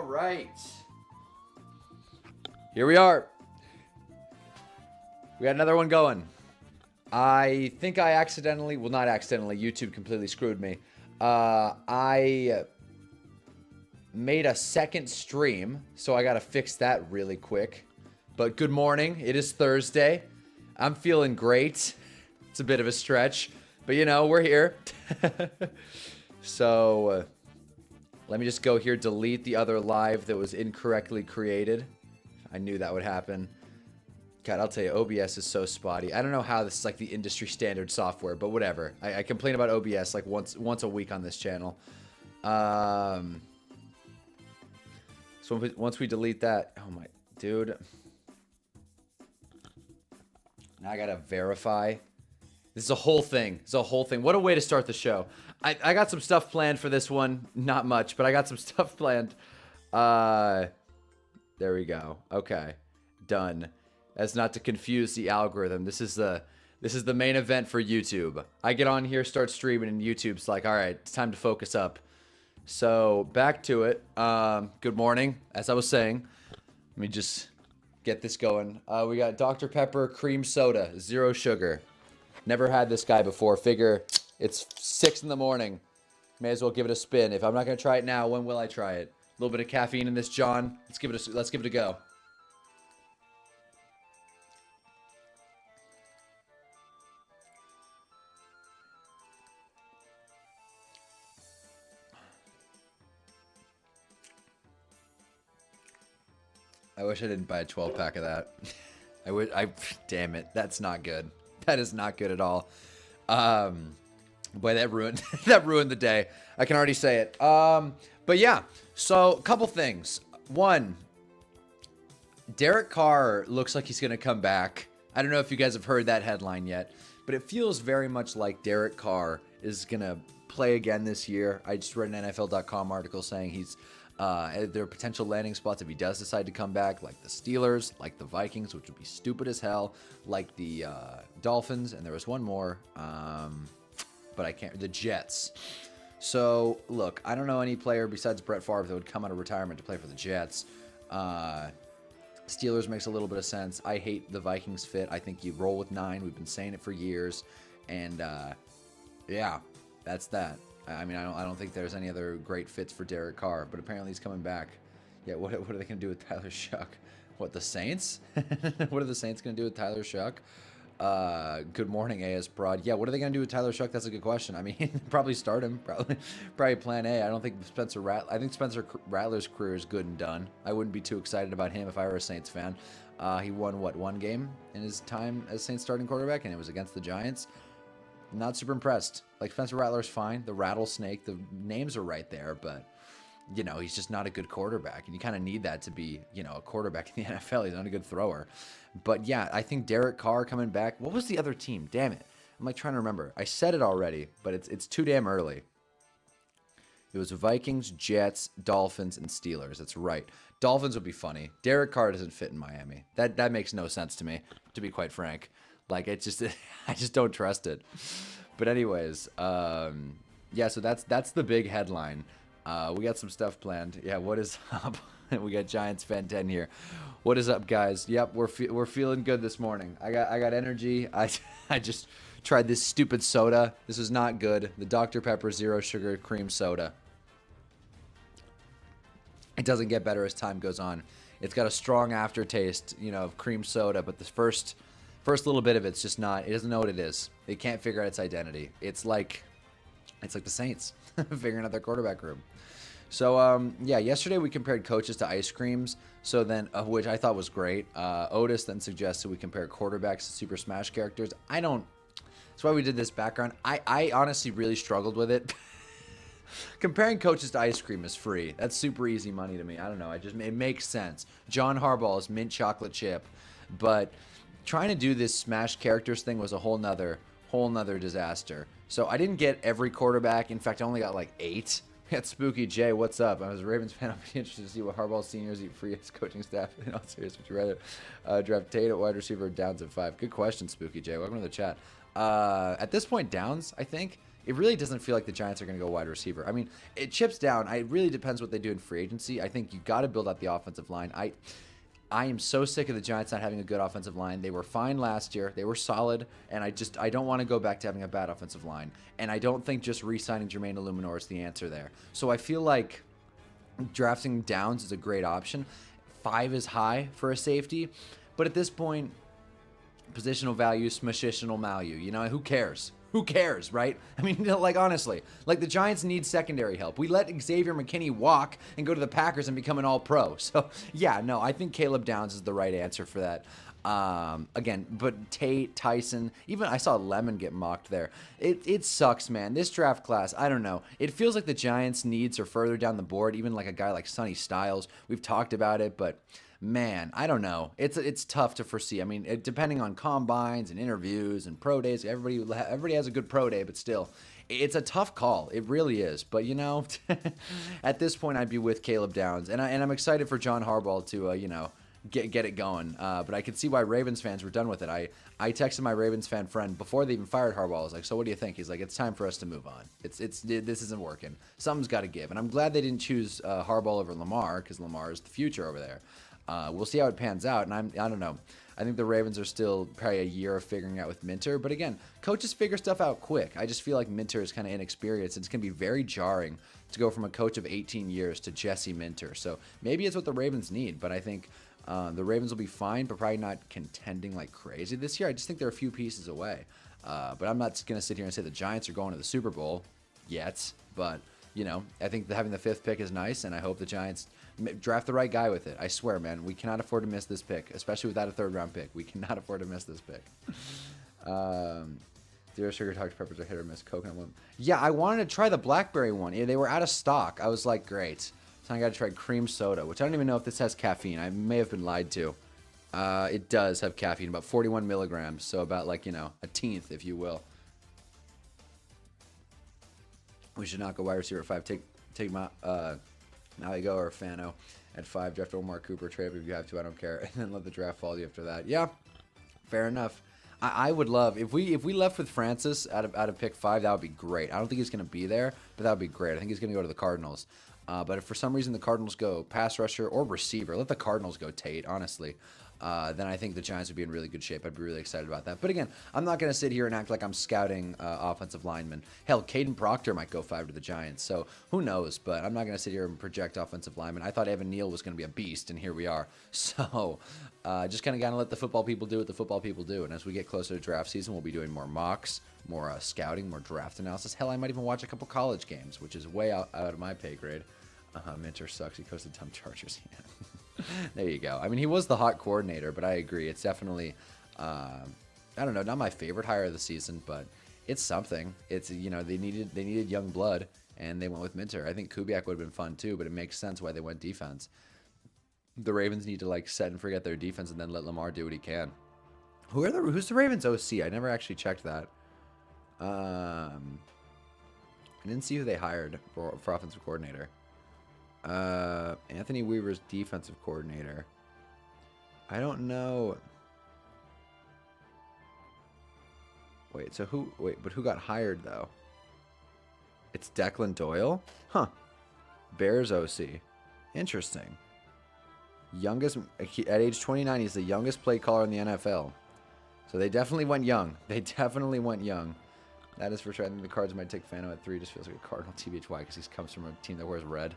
All right. Here we are. We got another one going. I think I accidentally, well, not accidentally, YouTube completely screwed me. I made a second stream, so I got to fix that really quick. But good morning. It is Thursday. I'm feeling great. It's a bit of a stretch, but you know, we're here. So let me just go here, delete the other live that was incorrectly created. I knew that would happen. God, I'll tell you, OBS is so spotty. I don't know how this is like the industry standard software, but whatever. I complain about OBS like once a week on this channel. So once we delete that, oh my, dude. Now I gotta verify. This is a whole thing. It's a whole thing. What a way to start the show. I got some stuff planned for this one. Not much, but I got some stuff planned. There we go. Okay. Done. As not to confuse the algorithm. This is the main event for YouTube. I get on here, start streaming, and YouTube's like, all right, it's time to focus up. So back to it. Good morning. As I was saying, let me just get this going. We got Dr. Pepper cream soda, 0 sugar. Never had this guy before. Figure it's 6 in the morning. May as well give it a spin. If I'm not gonna try it now, when will I try it? A little bit of caffeine in this, John. Let's give it a go. I wish I didn't buy a 12-pack of that. Damn it, that's not good. That is not good at all. Boy, that ruined the day. I can already say it. But yeah, so a couple things. One, Derek Carr looks like he's gonna come back. I don't know if you guys have heard that headline yet, but it feels very much like Derek Carr is gonna play again this year. I just read an NFL.com article saying he's there are potential landing spots if he does decide to come back, like the Steelers, like the Vikings, which would be stupid as hell, like the Dolphins, and there was one more, but I can't, the Jets. So, look, I don't know any player besides Brett Favre that would come out of retirement to play for the Jets. Steelers makes a little bit of sense. I hate the Vikings fit. I think you roll with 9. We've been saying it for years. And, yeah, that's that. I mean, I don't think there's any other great fits for Derek Carr, but apparently he's coming back. Yeah, what are they going to do with Tyler Shuck? What, the Saints? What are the Saints going to do with Tyler Shuck? Good morning, AS Broad. Yeah, what are they going to do with Tyler Shuck? That's a good question. I mean, probably start him. Probably plan A. I don't think I think Spencer Rattler's career is good and done. I wouldn't be too excited about him if I were a Saints fan. He won, what, 1 game in his time as Saints starting quarterback, and it was against the Giants. Not super impressed. Like, Spencer Rattler's fine. The Rattlesnake, the names are right there, but, you know, he's just not a good quarterback. And you kind of need that to be, you know, a quarterback in the NFL. He's not a good thrower. But, yeah, I think Derek Carr coming back. What was the other team? Damn it. I'm, like, trying to remember. I said it already, but it's too damn early. It was Vikings, Jets, Dolphins, and Steelers. That's right. Dolphins would be funny. Derek Carr doesn't fit in Miami. That makes no sense to me, to be quite frank. Like, it's just, I just don't trust it. But anyways, yeah, so that's the big headline. We got some stuff planned. Yeah, what is up? We got Giants Fan 10 here. What is up, guys? Yep, we're feeling good this morning. I got energy. I just tried this stupid soda. This is not good. The Dr. Pepper 0 sugar cream soda. It doesn't get better as time goes on. It's got a strong aftertaste, you know, of cream soda, but the first little bit of it's just not, it doesn't know what it is. It can't figure out its identity. It's like the Saints figuring out their quarterback room. So, yeah, yesterday we compared coaches to ice creams, so then, which I thought was great. Otis then suggested we compare quarterbacks to Super Smash characters. That's why we did this background. I honestly really struggled with it. Comparing coaches to ice cream is free. That's super easy money to me. I don't know. It makes sense. John Harbaugh is mint chocolate chip, but trying to do this Smash characters thing was a whole nother disaster. So I didn't get every quarterback. In fact, I only got like 8. We got Spooky J. What's up? I was a Ravens fan. I'd be interested to see what Harbaugh seniors eat free as coaching staff. In all seriousness, would you rather draft Tate at wide receiver or Downs at 5? Good question, Spooky J. Welcome to the chat. At this point, Downs, I think. it really doesn't feel like the Giants are going to go wide receiver. I mean, it chips down. It really depends what they do in free agency. I think you got to build out the offensive line. I am so sick of the Giants not having a good offensive line. They were fine last year. They were solid, and I don't want to go back to having a bad offensive line. And I don't think just re-signing Jermaine Illuminor is the answer there. So I feel like drafting Downs is a great option. 5 is high for a safety, but at this point, positional value, smashitional value. You know, who cares? Who cares, right? I mean, like, honestly, like, the Giants need secondary help. We let Xavier McKinney walk and go to the Packers and become an all-pro. So, yeah, no, I think Caleb Downs is the right answer for that. Again, but Tate, Tyson, even I saw Lemon get mocked there. It sucks, man. This draft class, I don't know. It feels like the Giants' needs are further down the board, even like a guy like Sonny Styles. We've talked about it, but man, I don't know. It's tough to foresee. I mean, depending on combines and interviews and pro days, everybody has a good pro day, but still, it's a tough call. It really is. But you know, at this point, I'd be with Caleb Downs, and I'm excited for John Harbaugh to you know, get it going. But I could see why Ravens fans were done with it. I texted my Ravens fan friend before they even fired Harbaugh. I was like, so what do you think? He's like, it's time for us to move on. This isn't working. Something's got to give. And I'm glad they didn't choose Harbaugh over Lamar, because Lamar is the future over there. We'll see how it pans out, and I don't know. I think the Ravens are still probably a year of figuring out with Minter, but again, coaches figure stuff out quick. I just feel like Minter is kind of inexperienced, and it's going to be very jarring to go from a coach of 18 years to Jesse Minter. So maybe it's what the Ravens need, but I think the Ravens will be fine, but probably not contending like crazy this year. I just think they're a few pieces away. But I'm not going to sit here and say the Giants are going to the Super Bowl yet, but you know, I think having the 5th pick is nice, and I hope the Giants draft the right guy with it. I swear, man, we cannot afford to miss this pick, especially without a 3rd-round pick. We cannot afford to miss this pick. Zero sugar talked peppers are hit or miss. Coconut one. Yeah, I wanted to try the blackberry one. Yeah, they were out of stock. I was like, great. So I got to try cream soda, which I don't even know if this has caffeine. I may have been lied to. It does have caffeine, about 41 milligrams, so about like, you know, a tenth, if you will. We should not go wide receiver at 5. Take my Maligo or Fano at 5. Draft Omar Cooper. Trade if you have to. I don't care. And then let the draft fall to you after that. Yeah, fair enough. I would love if we left with Francis out of pick 5. That would be great. I don't think he's going to be there, but that would be great. I think he's going to go to the Cardinals. But if for some reason the Cardinals go pass rusher or receiver, let the Cardinals go Tate, honestly. Then I think the Giants would be in really good shape. I'd be really excited about that. But again, I'm not going to sit here and act like I'm scouting offensive linemen. Hell, Caden Proctor might go 5 to the Giants. So who knows? But I'm not going to sit here and project offensive linemen. I thought Evan Neal was going to be a beast, and here we are. So just kind of got to let the football people do what the football people do. And as we get closer to draft season, we'll be doing more mocks, more scouting, more draft analysis. Hell, I might even watch a couple college games, which is way out of my pay grade. Minter sucks. He coached the dumb Chargers. Yeah. There you go. I mean, he was the hot coordinator, but I agree. It's definitely, I don't know, not my favorite hire of the season, but it's something. It's, you know, they needed young blood, and they went with Minter. I think Kubiak would have been fun too, but it makes sense why they went defense. The Ravens need to like set and forget their defense and then let Lamar do what he can. Who's the Ravens OC? I never actually checked that. I didn't see who they hired for offensive coordinator. Anthony Weaver's defensive coordinator. I don't know. Wait, but who got hired though? It's Declan Doyle? Huh. Bears OC. Interesting. Youngest, at age 29, he's the youngest play caller in the NFL. So they definitely went young. That is for sure. I think the Cards might take Fano at 3. Just feels like a Cardinal TBHY because he comes from a team that wears red.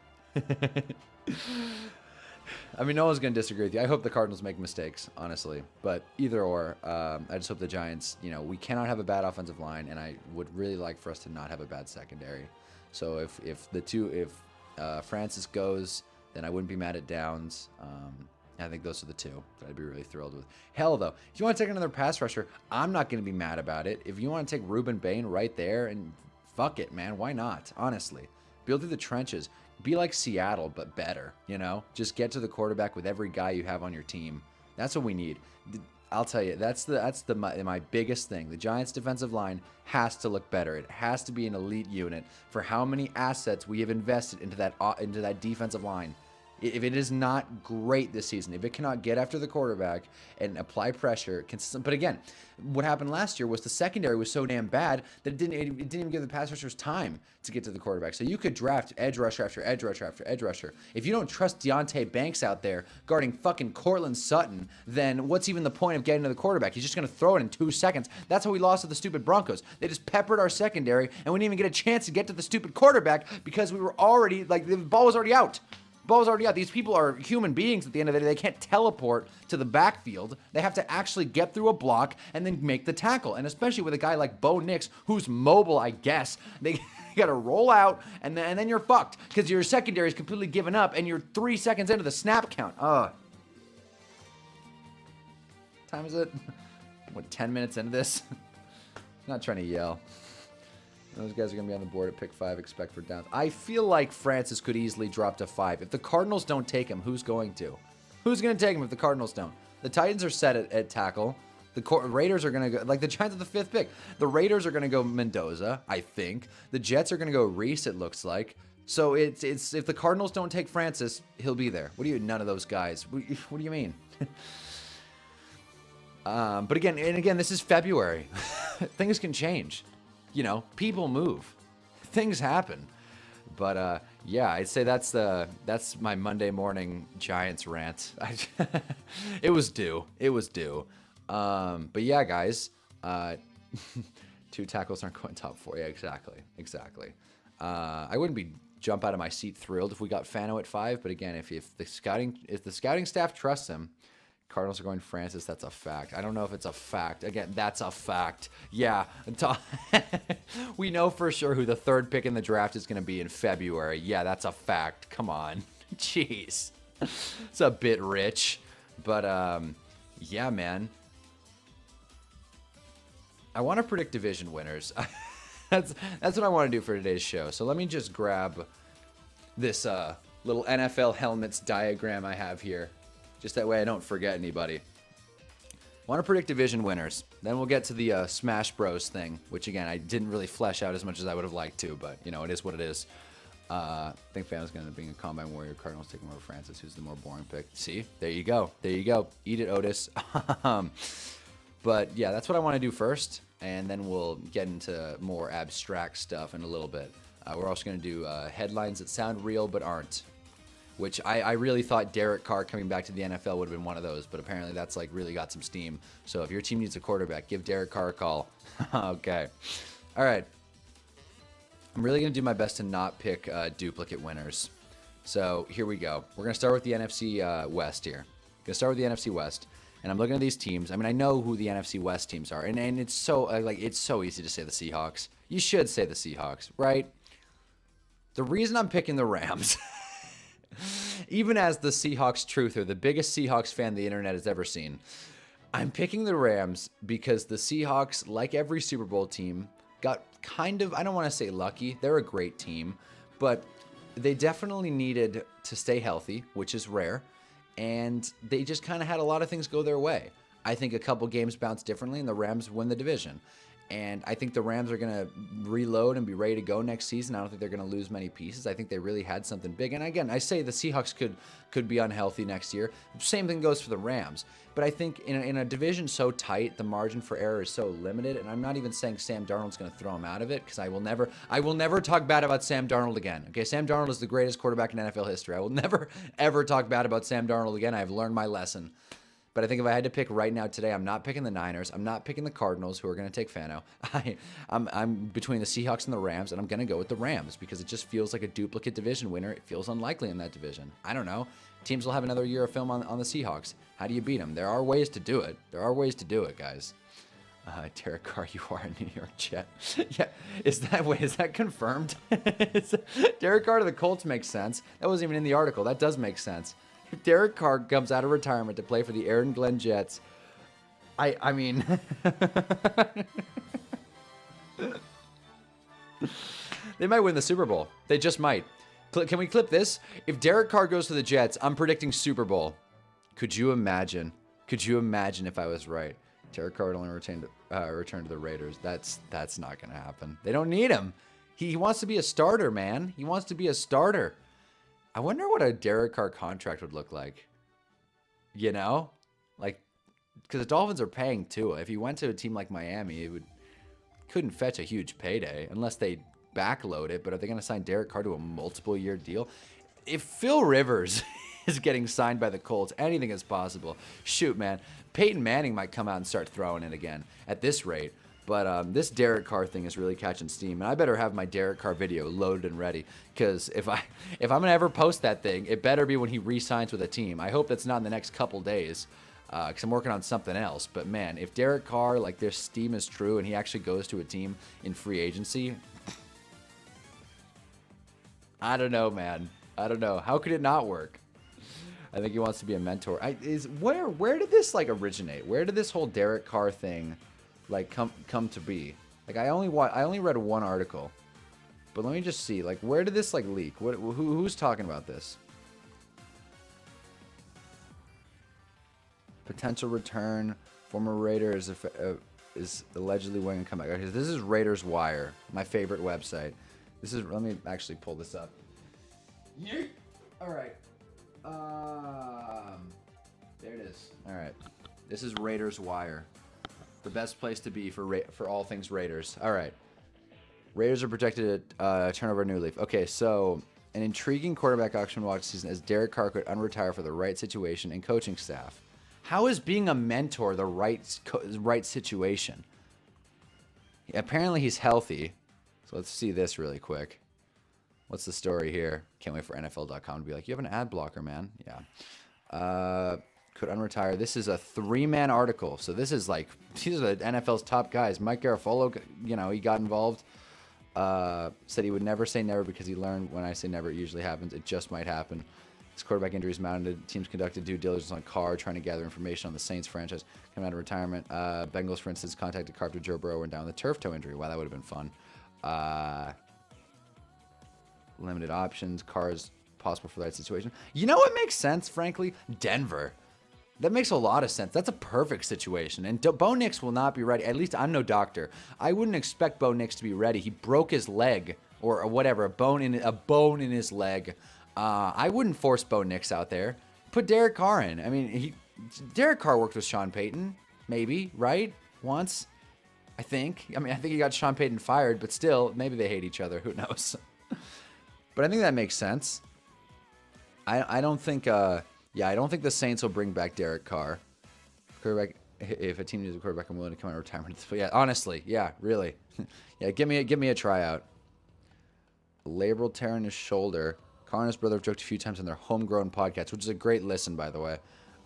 I mean, no one's going to disagree with you. I hope the Cardinals make mistakes, honestly. But either or, I just hope the Giants, you know, we cannot have a bad offensive line, and I would really like for us to not have a bad secondary. So if Francis goes, then I wouldn't be mad at Downs. I think those are the 2 that I'd be really thrilled with. Hell, though, if you want to take another pass rusher, I'm not going to be mad about it. If you want to take Ruben Bain right there, and fuck it, man, why not? Honestly, build through the trenches. Be like Seattle, but better, you know? Just get to the quarterback with every guy you have on your team. That's what we need. I'll tell you, that's my biggest thing. The Giants' defensive line has to look better. It has to be an elite unit for how many assets we have invested into that defensive line. If it is not great this season, if it cannot get after the quarterback and apply pressure consistent, but again, what happened last year was the secondary was so damn bad that it didn't even give the pass rushers time to get to the quarterback. So you could draft edge rusher after edge rusher after edge rusher. If you don't trust Deontay Banks out there guarding fucking Cortland Sutton, then what's even the point of getting to the quarterback? He's just going to throw it in 2 seconds. That's how we lost to the stupid Broncos. They just peppered our secondary, and we didn't even get a chance to get to the stupid quarterback because we were already, like, the ball was already out. Ball's already out. These people are human beings at the end of the day. They can't teleport to the backfield. They have to actually get through a block and then make the tackle. And especially with a guy like Bo Nix, who's mobile, I guess, they got to roll out, and then you're fucked because your secondary is completely given up, and you're 3 seconds into the snap count. Time is it? What, 10 minutes into this? I'm not trying to yell. Those guys are going to be on the board at pick 5, expect for downs. I feel like Francis could easily drop to 5. If the Cardinals don't take him, who's going to? Who's going to take him if the Cardinals don't? The Titans are set at tackle. The Raiders are going to go, like the Giants at the 5th pick. The Raiders are going to go Mendoza, I think. The Jets are going to go Reese, it looks like. So it's if the Cardinals don't take Francis, he'll be there. What do you, none of those guys. What do you mean? But again, this is February. Things can change. You know, people move, things happen, but yeah, I'd say that's my Monday morning Giants rant. It was due. But yeah, guys, 2 tackles aren't going top 4. Yeah, exactly. I wouldn't be jump out of my seat thrilled if we got Fano at 5, but again, if the scouting staff trusts him. Cardinals are going Francis. That's a fact. I don't know if it's a fact. Again, that's a fact. Yeah. We know for sure who the 3rd pick in the draft is going to be in February. Yeah, that's a fact. Come on. Jeez. It's a bit rich. But, yeah, man. I want to predict division winners. That's what I want to do for today's show. So let me just grab this little NFL helmets diagram I have here. Just that way I don't forget anybody. Want to predict division winners. Then we'll get to the Smash Bros thing, which again, I didn't really flesh out as much as I would have liked to, but you know, it is what it is. I think Fano's going to end up being a Combine Warrior. Cardinals taking over Francis, who's the more boring pick. See? There you go. Eat it, Otis. But yeah, that's what I want to do first, and then we'll get into more abstract stuff in a little bit. We're also going to do headlines that sound real but aren't. Which I really thought Derek Carr coming back to the NFL would have been one of those, but apparently that's like really got some steam. So if your team needs a quarterback, give Derek Carr a call. Okay. All right. I'm really going to do my best to not pick duplicate winners. So here we go. We're going to start with the NFC West here. Going to start with the NFC West. And I'm looking at these teams. I mean, I know who the NFC West teams are. And it's so it's so easy to say the Seahawks. You should say the Seahawks, right? The reason I'm picking the Rams... Even as the Seahawks truther, the biggest Seahawks fan the internet has ever seen, I'm picking the Rams because the Seahawks, like every Super Bowl team, got kind of, I don't want to say lucky. They're a great team, but they definitely needed to stay healthy, which is rare, and they just kind of had a lot of things go their way. I think a couple games bounce differently, and the Rams win the division. And I think the Rams are going to reload and be ready to go next season. I don't think they're going to lose many pieces. I think they really had something big. And again, I say the Seahawks could be unhealthy next year. Same thing goes for the Rams. But I think in a division so tight, the margin for error is so limited. And I'm not even saying Sam Darnold's going to throw him out of it, because I will never talk bad about Sam Darnold again. Okay, Sam Darnold is the greatest quarterback in NFL history. I will never, ever talk bad about Sam Darnold again. I've learned my lesson. But I think if I had to pick right now today, I'm not picking the Niners. I'm not picking the Cardinals, who are going to take Fano. I'm between the Seahawks and the Rams, and I'm going to go with the Rams because it just feels like a duplicate division winner. It feels unlikely in that division. I don't know. Teams will have another year of film on the Seahawks. How do you beat them? There are ways to do it. There are ways to do it, guys. Derek Carr, you are a New York Jet. Yeah, is that confirmed? Derek Carr to the Colts makes sense. That wasn't even in the article. That does make sense. If Derek Carr comes out of retirement to play for the Aaron Glenn Jets, I mean, they might win the Super Bowl. They just might. Can we clip this? If Derek Carr goes to the Jets, I'm predicting Super Bowl. Could you imagine? Could you imagine if I was right? Derek Carr would only return to the Raiders. That's not going to happen. They don't need him. He wants to be a starter, man. He wants to be a starter. I wonder what a Derek Carr contract would look like. You know, like because the Dolphins are paying Tua. If he went to a team like Miami, it would couldn't fetch a huge payday unless they backload it. But are they going to sign Derek Carr to a multiple year deal? If Phil Rivers is getting signed by the Colts, anything is possible. Shoot, man. Peyton Manning might come out and start throwing it again at this rate. But this Derek Carr thing is really catching steam, and I better have my Derek Carr video loaded and ready. Because if I'm gonna ever post that thing, it better be when he re-signs with a team. I hope that's not in the next couple days, because I'm working on something else. But man, if Derek Carr, like their steam is true, and he actually goes to a team in free agency, I don't know, man. I don't know. How could it not work? I think he wants to be a mentor. Where did this like originate? Where did this whole Derek Carr thing like come to be? Like I only read one article, but let me just see. Like where did this like leak? Who's talking about this? Potential return. Former Raider is allegedly willing to come back. Okay, this is Raiders Wire, my favorite website. Let me actually pull this up. Yeet. All right. There it is. All right. This is Raiders Wire. The best place to be for all things Raiders. All right. Raiders are projected to turn over a new leaf. Okay, so an intriguing quarterback auction watch season as Derek Carr could unretire for the right situation and coaching staff. How is being a mentor the right situation? Apparently he's healthy. So let's see this really quick. What's the story here? Can't wait for NFL.com to be like, you have an ad blocker, man. Yeah. Could unretire. This is a 3-man article. So this is like, these are the NFL's top guys. Mike Garafolo, he got involved. Said he would never say never because he learned when I say never, it usually happens. It just might happen. His quarterback injuries mounted. Teams conducted due diligence on Carr, trying to gather information on the Saints franchise coming out of retirement. Bengals, for instance, contacted Carr to Joe Burrow and down the turf toe injury. Wow, that would have been fun. Limited options. Carr's possible for that situation. You know what makes sense, frankly? Denver. That makes a lot of sense. That's a perfect situation. And Bo Nix will not be ready. At least I'm no doctor. I wouldn't expect Bo Nix to be ready. He broke his leg or whatever, a bone in his leg. I wouldn't force Bo Nix out there. Put Derek Carr in. I mean, Derek Carr worked with Sean Payton, maybe, right? Once, I think. I mean, I think he got Sean Payton fired, but still, maybe they hate each other. Who knows? But I think that makes sense. I don't think I don't think the Saints will bring back Derek Carr. Quarterback, if a team needs a quarterback, I'm willing to come out of retirement. But yeah, honestly, yeah, really. Yeah, give me a tryout. Labral tear in his shoulder. Carr and his brother have joked a few times on their homegrown podcast, which is a great listen, by the way,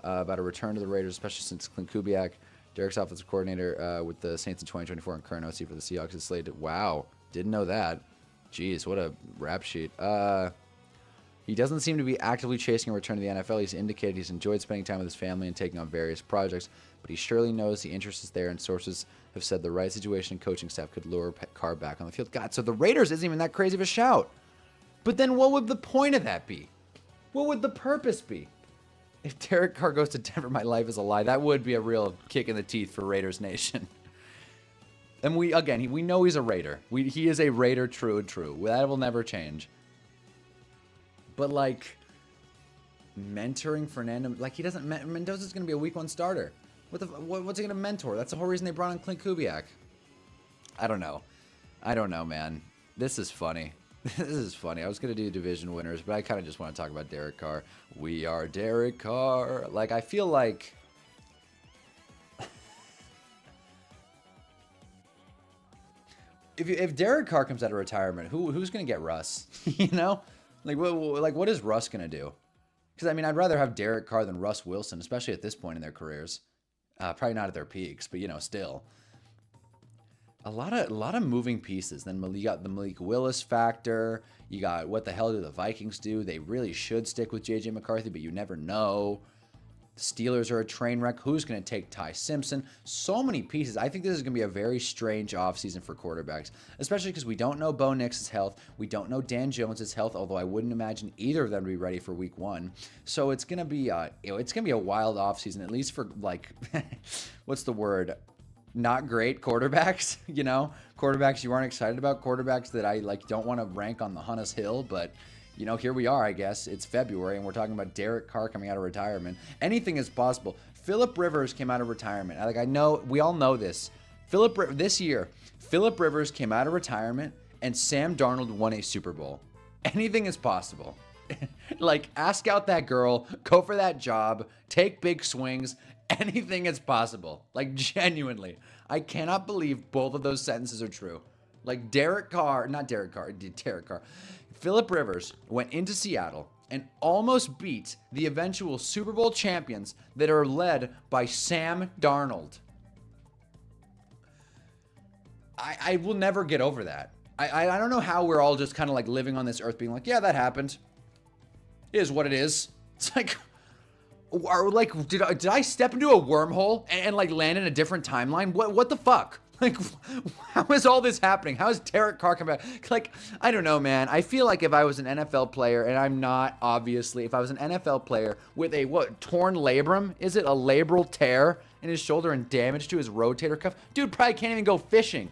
about a return to the Raiders, especially since Clint Kubiak, Derek's offensive coordinator with the Saints in 2024 and current OC for the Seahawks, is slated. Wow, didn't know that. Jeez, what a rap sheet. He doesn't seem to be actively chasing a return to the NFL. He's indicated he's enjoyed spending time with his family and taking on various projects, but he surely knows the interest is there, and sources have said the right situation and coaching staff could lure Carr back on the field. God, so the Raiders isn't even that crazy of a shout. But then what would the point of that be? What would the purpose be? If Derek Carr goes to Denver, my life is a lie. That would be a real kick in the teeth for Raiders Nation. And we know he's a Raider. He is a Raider true and true. That will never change. But like mentoring Fernando, like he doesn't. Mendoza's going to be a week 1 starter. What's he going to mentor? That's the whole reason they brought in Clint Kubiak. I don't know, man. This is funny. This is funny. I was going to do division winners, but I kind of just want to talk about Derek Carr. We are Derek Carr. Like I feel like. If Derek Carr comes out of retirement, who's going to get Russ? What is Russ going to do? Because, I mean, I'd rather have Derek Carr than Russ Wilson, especially at this point in their careers. Probably not at their peaks, but, still. A lot of moving pieces. Then you got the Malik Willis factor. You got what the hell do the Vikings do? They really should stick with J.J. McCarthy, but you never know. The Steelers are a train wreck. Who's going to take Ty Simpson? So many pieces. I think this is going to be a very strange offseason for quarterbacks, especially because we don't know Bo Nix's health. We don't know Dan Jones' health, although I wouldn't imagine either of them to be ready for week 1. So it's going to be a wild offseason, at least for like, what's the word? Not great quarterbacks, quarterbacks you aren't excited about, quarterbacks that I don't want to rank on the Hunnas Hill, but you know, here we are, I guess. It's February, and we're talking about Derek Carr coming out of retirement. Anything is possible. Phillip Rivers came out of retirement. I know, we all know this. This year, Phillip Rivers came out of retirement, and Sam Darnold won a Super Bowl. Anything is possible. Like, ask out that girl, go for that job, take big swings. Anything is possible. Like, genuinely. I cannot believe both of those sentences are true. Like, Derek Carr. Phillip Rivers went into Seattle and almost beat the eventual Super Bowl champions that are led by Sam Darnold. I will never get over that. I don't know how we're all just kind of like living on this earth being like, yeah, that happened. It is what it is. It's like, or like, did I step into a wormhole and like land in a different timeline? What the fuck? Like, how is all this happening? How is Derek Carr coming back? Like, I don't know, man. I feel like if I was an NFL player, and I'm not, obviously, if I was an NFL player with a, torn labrum? Is it a labral tear in his shoulder and damage to his rotator cuff? Dude probably can't even go fishing.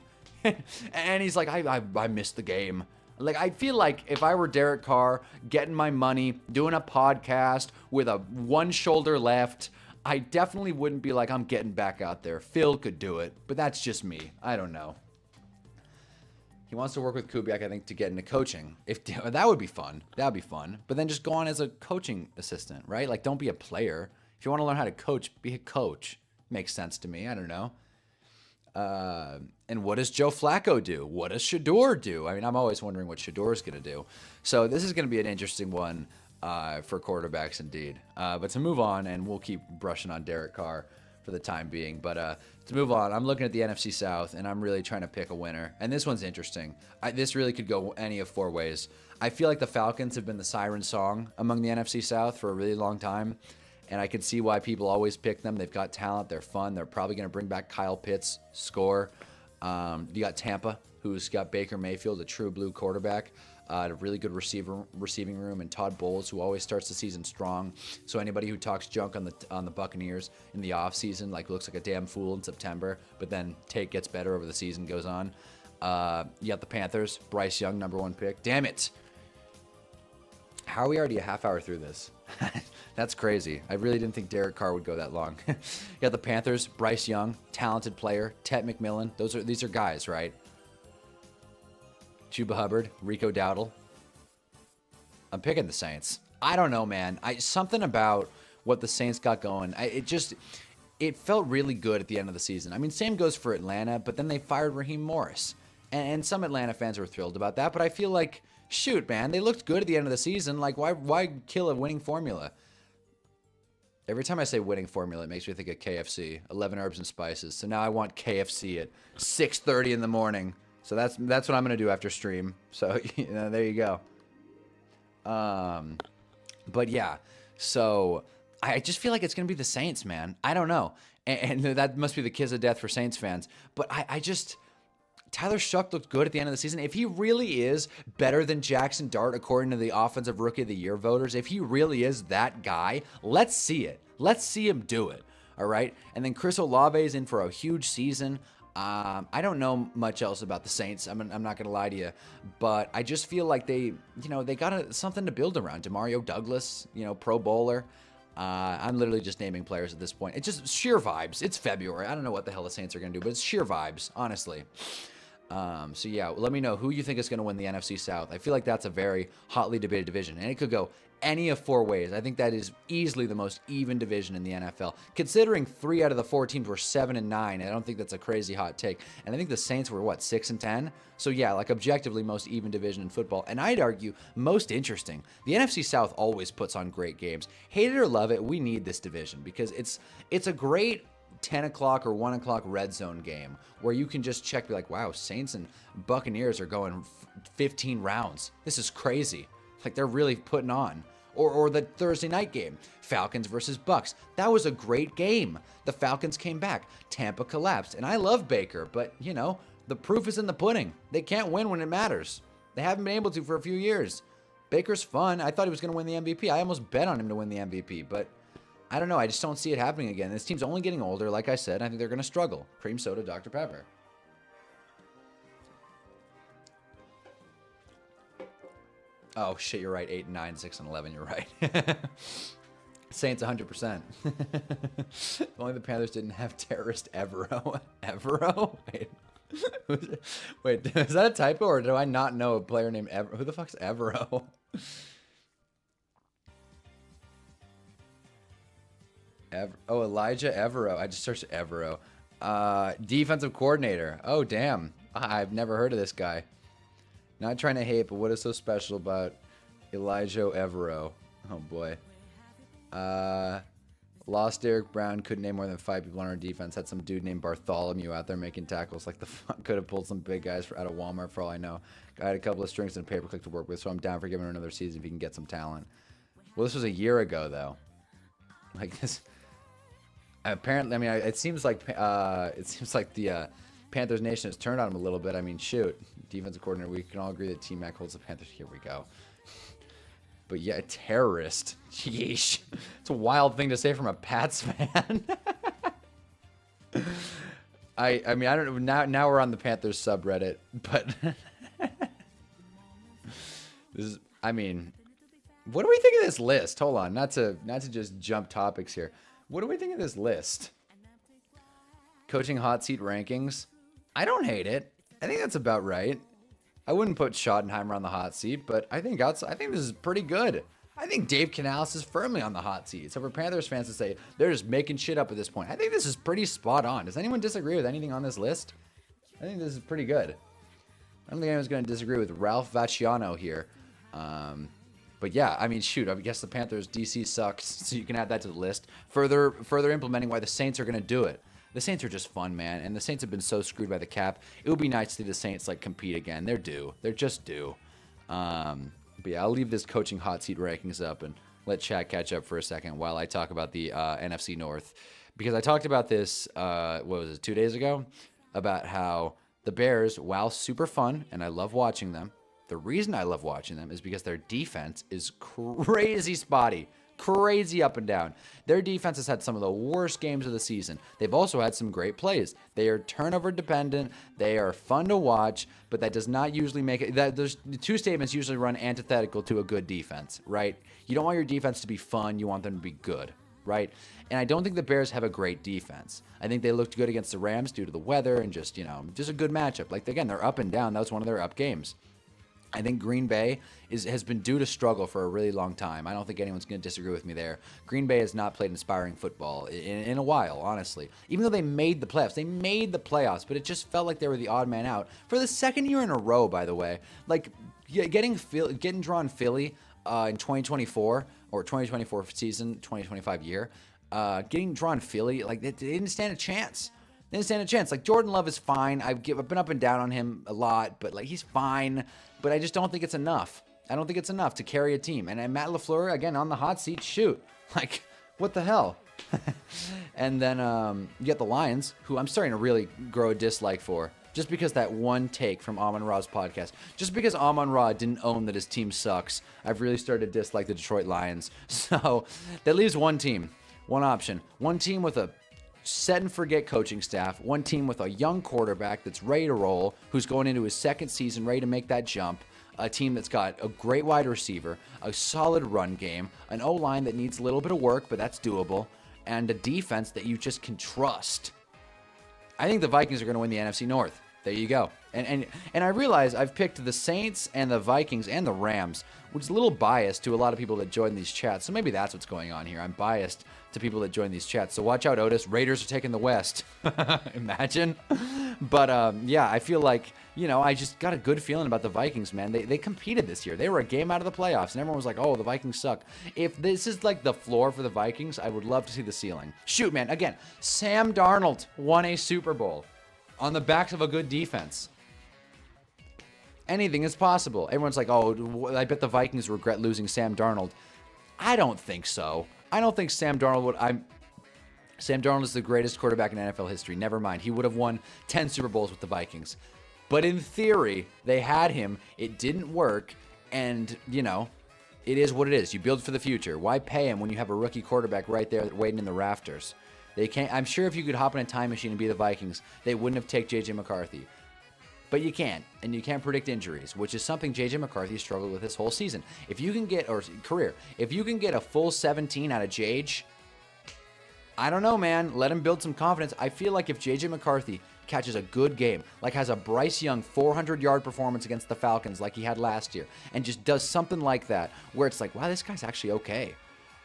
And he's like, I missed the game. Like, I feel like if I were Derek Carr, getting my money, doing a podcast with a one shoulder left, I definitely wouldn't be like, I'm getting back out there. Phil could do it, but that's just me. I don't know. He wants to work with Kubiak, I think, to get into coaching. That would be fun. That would be fun. But then just go on as a coaching assistant, right? Like, don't be a player. If you want to learn how to coach, be a coach. Makes sense to me. I don't know. And what does Joe Flacco do? What does Shador do? I mean, I'm always wondering what Shador's going to do. So this is going to be an interesting one for quarterbacks indeed. But to move on, and we'll keep brushing on Derek Carr for the time being. But to move on, I'm looking at the NFC South, and I'm really trying to pick a winner. And this one's interesting. This really could go any of four ways. I feel like the Falcons have been the siren song among the NFC South for a really long time. And I could see why people always pick them. They've got talent. They're fun. They're probably going to bring back Kyle Pitts, score. You got Tampa, who's got Baker Mayfield, a true blue quarterback, a really good receiving room, and Todd Bowles, who always starts the season strong. So anybody who talks junk on the Buccaneers in the offseason, like, looks like a damn fool in September, but then gets better over the season goes on. You got the Panthers, Bryce Young, #1 pick. Damn it. How are we already a half hour through this? That's crazy. I really didn't think Derek Carr would go that long. You got the Panthers, Bryce Young, talented player, Tet McMillan. These are guys, right? Chuba Hubbard, Rico Dowdle. I'm picking the Saints. I don't know, man. Something about what the Saints got going. It felt really good at the end of the season. I mean, same goes for Atlanta, but then they fired Raheem Morris. And some Atlanta fans were thrilled about that, but I feel like, shoot, man, they looked good at the end of the season. Like, why kill a winning formula? Every time I say winning formula, it makes me think of KFC, 11 herbs and spices. So now I want KFC at 6:30 in the morning. So that's what I'm going to do after stream. So, there you go. But yeah, so I just feel like it's going to be the Saints, man. I don't know. And that must be the kiss of death for Saints fans. But Tyler Shuck looked good at the end of the season. If he really is better than Jackson Dart, according to the Offensive Rookie of the Year voters, if he really is that guy, let's see it. Let's see him do it. All right. And then Chris Olave is in for a huge season. I don't know much else about the Saints. I'm not going to lie to you, but I just feel like they got something to build around. Demario Douglas, Pro Bowler. I'm literally just naming players at this point. It's just sheer vibes. It's February. I don't know what the hell the Saints are going to do, but it's sheer vibes, honestly. So yeah, let me know who you think is going to win the NFC South. I feel like that's a very hotly debated division, and it could go any of four ways. I think that is easily the most even division in the NFL. Considering 3 out of the 4 teams were 7-9, I don't think that's a crazy hot take. And I think the Saints were, 6-10? So yeah, like, objectively most even division in football. And I'd argue most interesting. The NFC South always puts on great games. Hate it or love it, we need this division because it's a great 10 o'clock or 1 o'clock red zone game where you can just check, be like, wow, Saints and Buccaneers are going 15 rounds. This is crazy. Like, they're really putting on. Or the Thursday night game, Falcons versus Bucks. That was a great game. The Falcons came back. Tampa collapsed. And I love Baker, but, the proof is in the pudding. They can't win when it matters. They haven't been able to for a few years. Baker's fun. I thought he was going to win the MVP. I almost bet on him to win the MVP, but I don't know. I just don't see it happening again. This team's only getting older. Like I said, I think they're going to struggle. Cream soda, Dr. Pepper. Oh shit, you're right. 8 and 9, 6 and 11. You're right. Saints 100%. Only the Panthers didn't have terrorist Evero. Evero? Wait, is that a typo or do I not know a player named Evero? Who the fuck's Evero? Oh, Elijah Evero. I just searched Evero. Defensive coordinator. Oh, damn. I've never heard of this guy. Not trying to hate, but what is so special about Elijah Evero? Oh, boy. Lost Derek Brown. Couldn't name more than 5 people on our defense. Had some dude named Bartholomew out there making tackles like the fuck. Could have pulled some big guys out of Walmart for all I know. I had a couple of strings and pay-per-click to work with, so I'm down for giving her another season if he can get some talent. Well, this was a year ago, though. Like this... Apparently, I mean, it seems like the Panthers Nation has turned on him a little bit. I mean, shoot, defensive coordinator. We can all agree that T-Mac holds the Panthers. Here we go. But yeah, a terrorist. Yeesh. It's a wild thing to say from a Pats fan. I mean, I don't know. Now we're on the Panthers subreddit, but this is. I mean, what do we think of this list? Hold on, not to just jump topics here. What do we think of this list? Coaching hot seat rankings. I don't hate it. I think that's about right. I wouldn't put Schottenheimer on the hot seat, but I think this is pretty good. I think Dave Canales is firmly on the hot seat. So for Panthers fans to say they're just making shit up at this point, I think this is pretty spot on. Does anyone disagree with anything on this list? I think this is pretty good. I don't think anyone's going to disagree with Ralph Vacciano here. But yeah, I mean, shoot, I guess the Panthers DC sucks, so you can add that to the list. Further implementing why the Saints are going to do it. The Saints are just fun, man, and the Saints have been so screwed by the cap. It would be nice to see the Saints like compete again. They're due. They're just due. But yeah, I'll leave this coaching hot seat rankings up and let Chad catch up for a second while I talk about the NFC North, because I talked about this what was it, 2 days ago, about how the Bears, while super fun and I love watching them, the reason I love watching them is because their defense is crazy spotty. Crazy up and down. Their defense has had some of the worst games of the season. They've also had some great plays. They are turnover dependent. They are fun to watch, but that does not usually make it. There's two statements usually run antithetical to a good defense, right? You don't want your defense to be fun. You want them to be good, right? And I don't think the Bears have a great defense. I think they looked good against the Rams due to the weather and just a good matchup. Like, again, they're up and down. That was one of their up games. I think Green Bay has been due to struggle for a really long time. I don't think anyone's going to disagree with me there. Green Bay has not played inspiring football in a while, honestly. Even though they made the playoffs, but it just felt like they were the odd man out for the second year in a row, by the way. Like, getting drawn Philly in 2024 or 2024 season, 2025 year, getting drawn Philly, like, they didn't stand a chance. They didn't stand a chance. Like, Jordan Love is fine. I've been up and down on him a lot, but like, he's fine. But I just don't think it's enough. I don't think it's enough to carry a team. And Matt LaFleur, again, on the hot seat, shoot. Like, what the hell? And then you get the Lions, who I'm starting to really grow a dislike for. Just because that one take from Amon Ra's podcast. Just because Amon Ra didn't own that his team sucks, I've really started to dislike the Detroit Lions. So that leaves one team, one option. One team with a set and forget coaching staff, one team with a young quarterback that's ready to roll, who's going into his second season, ready to make that jump, a team that's got a great wide receiver, a solid run game, an O-line that needs a little bit of work, but that's doable, and a defense that you just can trust. I think the Vikings are going to win the NFC North. There you go. And I realize I've picked the Saints and the Vikings and the Rams, which is a little biased to a lot of people that join these chats. So maybe that's what's going on here. I'm biased to people that join these chats. So watch out, Otis. Raiders are taking the West. Imagine. But yeah, I feel like, I just got a good feeling about the Vikings, man. They competed this year. They were a game out of the playoffs, and everyone was like, oh, the Vikings suck. If this is like the floor for the Vikings, I would love to see the ceiling. Shoot, man. Again, Sam Darnold won a Super Bowl on the backs of a good defense. Anything is possible. Everyone's like, oh, I bet the Vikings regret losing Sam Darnold. I don't think so. I don't think Sam Darnold would. Sam Darnold is the greatest quarterback in NFL history. Never mind. He would have won 10 Super Bowls with the Vikings. But in theory, they had him. It didn't work. And, it is what it is. You build for the future. Why pay him when you have a rookie quarterback right there waiting in the rafters? They can't. I'm sure if you could hop in a time machine and be the Vikings, they wouldn't have taken J.J. McCarthy. But you can't, and you can't predict injuries, which is something J.J. McCarthy struggled with this whole season. If you can get, or career, if you can get a full 17 out of J.J., I don't know, man. Let him build some confidence. I feel like if J.J. McCarthy catches a good game, like has a Bryce Young 400-yard performance against the Falcons like he had last year, and just does something like that, where it's like, wow, this guy's actually okay.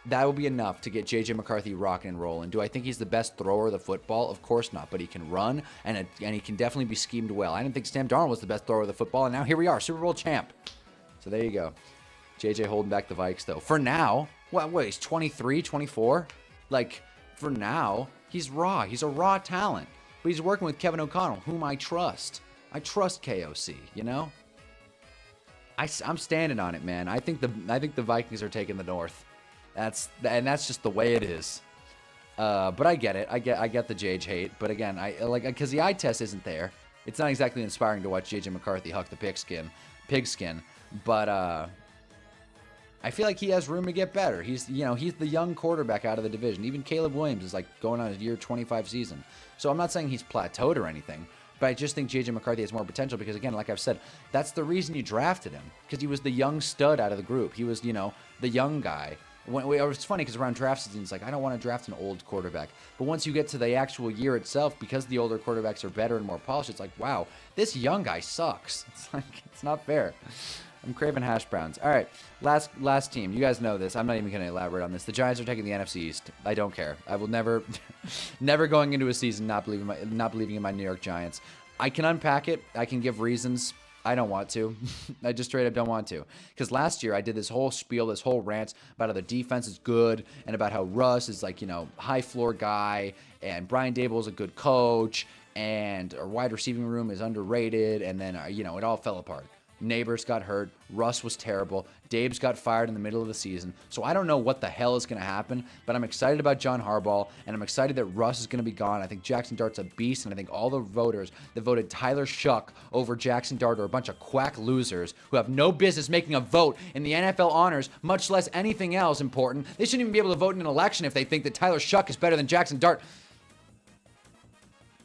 That will be enough to get J.J. McCarthy rocking and rolling. Do I think he's the best thrower of the football? Of course not, but he can run, and he can definitely be schemed well. I didn't think Sam Darnold was the best thrower of the football, and now here we are, Super Bowl champ. So there you go. J.J. holding back the Vikes, though. For now, what, he's 23, 24? Like, for now, he's raw. He's a raw talent. But he's working with Kevin O'Connell, whom I trust. I trust KOC, you know? I'm standing on it, man. I think the Vikings are taking the North. That's just the way it is. But I get it. I get the JJ hate. But again, because the eye test isn't there. It's not exactly inspiring to watch JJ McCarthy huck the pigskin. But I feel like he has room to get better. He's the young quarterback out of the division. Even Caleb Williams is like going on his year 25 season. So I'm not saying he's plateaued or anything. But I just think J.J. McCarthy has more potential because, again, like I've said, that's the reason you drafted him. Because he was the young stud out of the group. He was, the young guy. It's funny because around draft season, it's like, I don't want to draft an old quarterback. But once you get to the actual year itself, because the older quarterbacks are better and more polished, it's like, wow, this young guy sucks. It's like, it's not fair. I'm craving hash browns. All right, last team. You guys know this. I'm not even going to elaborate on this. The Giants are taking the NFC East. I don't care. I will never going into a season not believing in my New York Giants. I can unpack it. I can give reasons. I don't want to. I just straight up don't want to. Because last year I did this whole spiel, this whole rant about how the defense is good and about how Russ is like, high floor guy and Brian Daboll is a good coach and our wide receiving room is underrated. And then, it all fell apart. Neighbors got hurt. Russ was terrible. Dabes got fired in the middle of the season. So I don't know what the hell is going to happen, but I'm excited about John Harbaugh, and I'm excited that Russ is going to be gone. I think Jackson Dart's a beast, and I think all the voters that voted Tyler Shuck over Jackson Dart are a bunch of quack losers who have no business making a vote in the NFL honors, much less anything else important. They shouldn't even be able to vote in an election if they think that Tyler Shuck is better than Jackson Dart.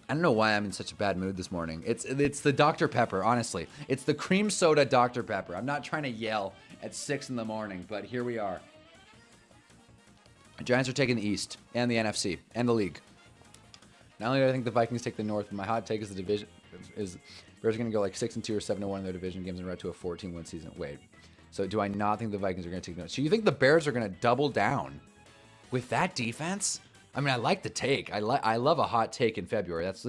I don't know why I'm in such a bad mood this morning. It's the Dr. Pepper, honestly. It's the cream soda Dr. Pepper. I'm not trying to yell at 6 in the morning, but here we are. The Giants are taking the East and the NFC and the league. Not only do I think the Vikings take the North, but my hot take is the division is Bears are going to go like 6-2 or 7-1 in their division games and route to a 14-win season. Wait. So do I not think the Vikings are going to take the North? So you think the Bears are going to double down with that defense? I mean, I like the take. I love a hot take in February. That's,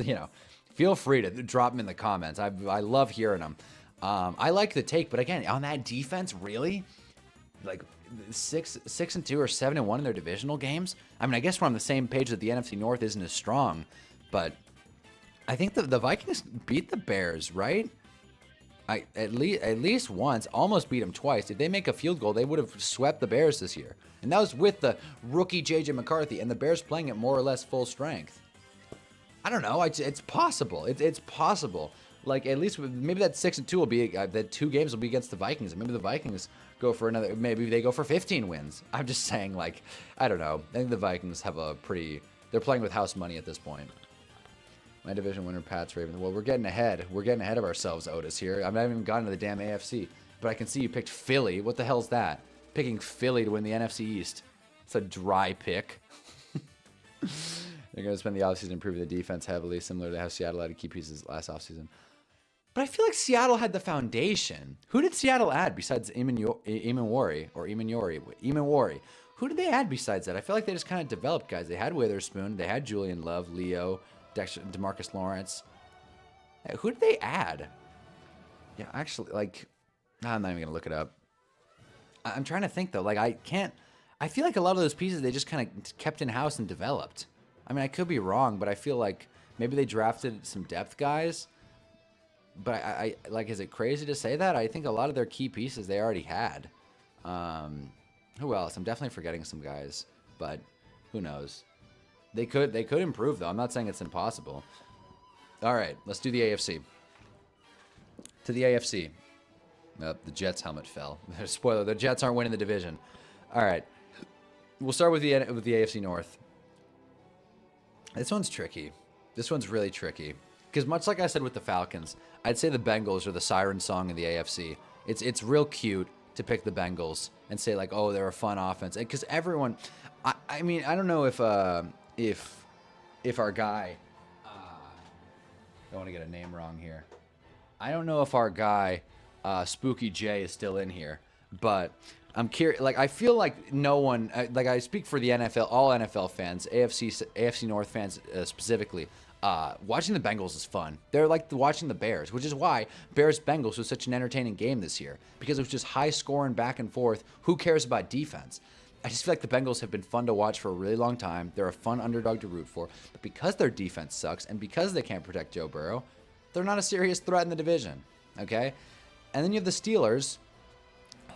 feel free to drop them in the comments. I love hearing them. I like the take, but again, on that defense, really? Like 6-2 or 7-1 in their divisional games? I mean, I guess we're on the same page that the NFC North isn't as strong, but I think the Vikings beat the Bears, right? At least once, almost beat them twice. If they make a field goal, they would have swept the Bears this year. And that was with the rookie J.J. McCarthy and the Bears playing at more or less full strength. I don't know. It's possible. It's possible. Like, at least maybe that 6-2 will be, that 2 games will be against the Vikings. And maybe the Vikings go for maybe they go for 15 wins. I'm just saying, like, I don't know. I think the Vikings have they're playing with house money at this point. My division winner, Pats, Ravens. Well, we're getting ahead. We're getting ahead of ourselves, Otis, here. I haven't even gotten to the damn AFC. But I can see you picked Philly. What the hell's that? Picking Philly to win the NFC East. It's a dry pick. They're going to spend the offseason improving the defense heavily, similar to how Seattle had key pieces last offseason. But I feel like Seattle had the foundation. Who did Seattle add besides Imanwari? Who did they add besides that? I feel like they just kind of developed guys. They had Witherspoon. They had Julian Love, Leo, DeMarcus Lawrence. Who did they add? Yeah, actually, I'm not even going to look it up. I'm trying to think, though. I feel like a lot of those pieces, they just kind of kept in-house and developed. I mean, I could be wrong, but I feel like maybe they drafted some depth guys. But is it crazy to say that? I think a lot of their key pieces they already had. Who else? I'm definitely forgetting some guys, but who knows? They could improve, though. I'm not saying it's impossible. All right, let's do the AFC. To the AFC. The Jets' helmet fell. Spoiler, the Jets aren't winning the division. All right. We'll start with the AFC North. This one's tricky. This one's really tricky. Because much like I said with the Falcons, I'd say the Bengals are the siren song in the AFC. It's real cute to pick the Bengals and say like, oh, they're a fun offense. Because everyone, I mean, I don't know if our guy, I don't want to get a name wrong here. I don't know if our guy, Spooky J, is still in here, but I'm curious. Like, I feel like no one, like I speak for the NFL, all NFL fans, AFC North fans specifically. Watching the Bengals is fun. They're like watching the Bears, which is why Bears-Bengals was such an entertaining game this year, because it was just high scoring back and forth. Who cares about defense? I just feel like the Bengals have been fun to watch for a really long time. They're a fun underdog to root for, but because their defense sucks and because they can't protect Joe Burrow, they're not a serious threat in the division, okay? And then you have the Steelers,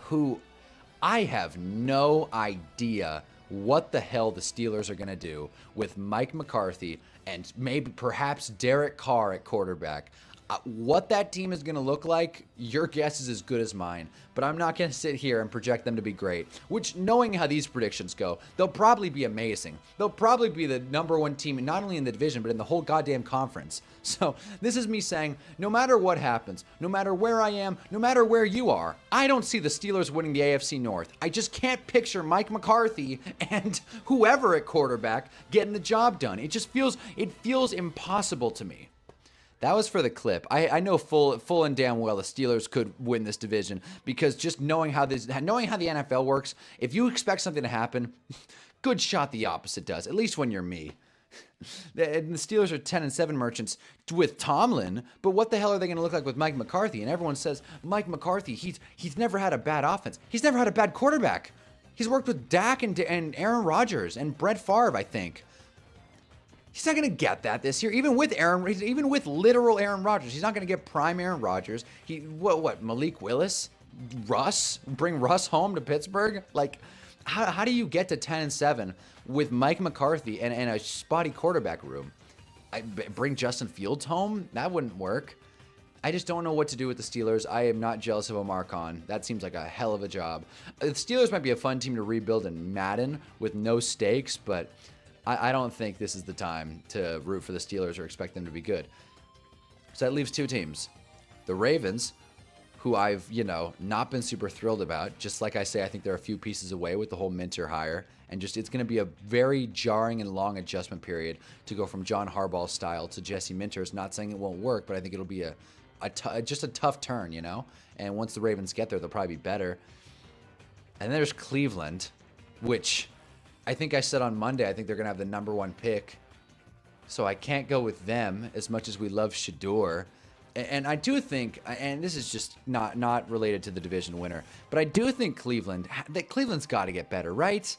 who I have no idea what the hell the Steelers are going to do with Mike McCarthy and maybe perhaps Derek Carr at quarterback. What that team is going to look like, your guess is as good as mine. But I'm not going to sit here and project them to be great, which, knowing how these predictions go, they'll probably be amazing. They'll probably be the #1 team, not only in the division, but in the whole goddamn conference. So this is me saying, no matter what happens, no matter where I am, no matter where you are, I don't see the Steelers winning the AFC North. I just can't picture Mike McCarthy and whoever at quarterback getting the job done. It feels impossible to me. That was for the clip. I know full and damn well the Steelers could win this division, because just knowing how the NFL works, if you expect something to happen, good shot the opposite does. At least when you're me. And the Steelers are 10-7 merchants with Tomlin, but what the hell are they going to look like with Mike McCarthy? And everyone says Mike McCarthy, he's never had a bad offense. He's never had a bad quarterback. He's worked with Dak and Aaron Rodgers and Brett Favre, I think. He's not going to get that this year, even with literal Aaron Rodgers. He's not going to get prime Aaron Rodgers. What Malik Willis, bring Russ home to Pittsburgh? Like, how do you get to 10-7 with Mike McCarthy and a spotty quarterback room? Bring Justin Fields home? That wouldn't work. I just don't know what to do with the Steelers. I am not jealous of Omar Khan. That seems like a hell of a job. The Steelers might be a fun team to rebuild in Madden with no stakes, but I don't think this is the time to root for the Steelers or expect them to be good. So that leaves two teams. The Ravens, who I've, not been super thrilled about. Just like I say, I think they're a few pieces away with the whole Minter hire. And it's going to be a very jarring and long adjustment period to go from John Harbaugh style to Jesse Minter's. Not saying it won't work, but I think it'll be just a tough turn, And once the Ravens get there, they'll probably be better. And then there's Cleveland, which I think I said on Monday, I think they're going to have the #1 pick. So I can't go with them as much as we love Shador. And I do think, and this is just not related to the division winner, but I do think Cleveland's got to get better, right?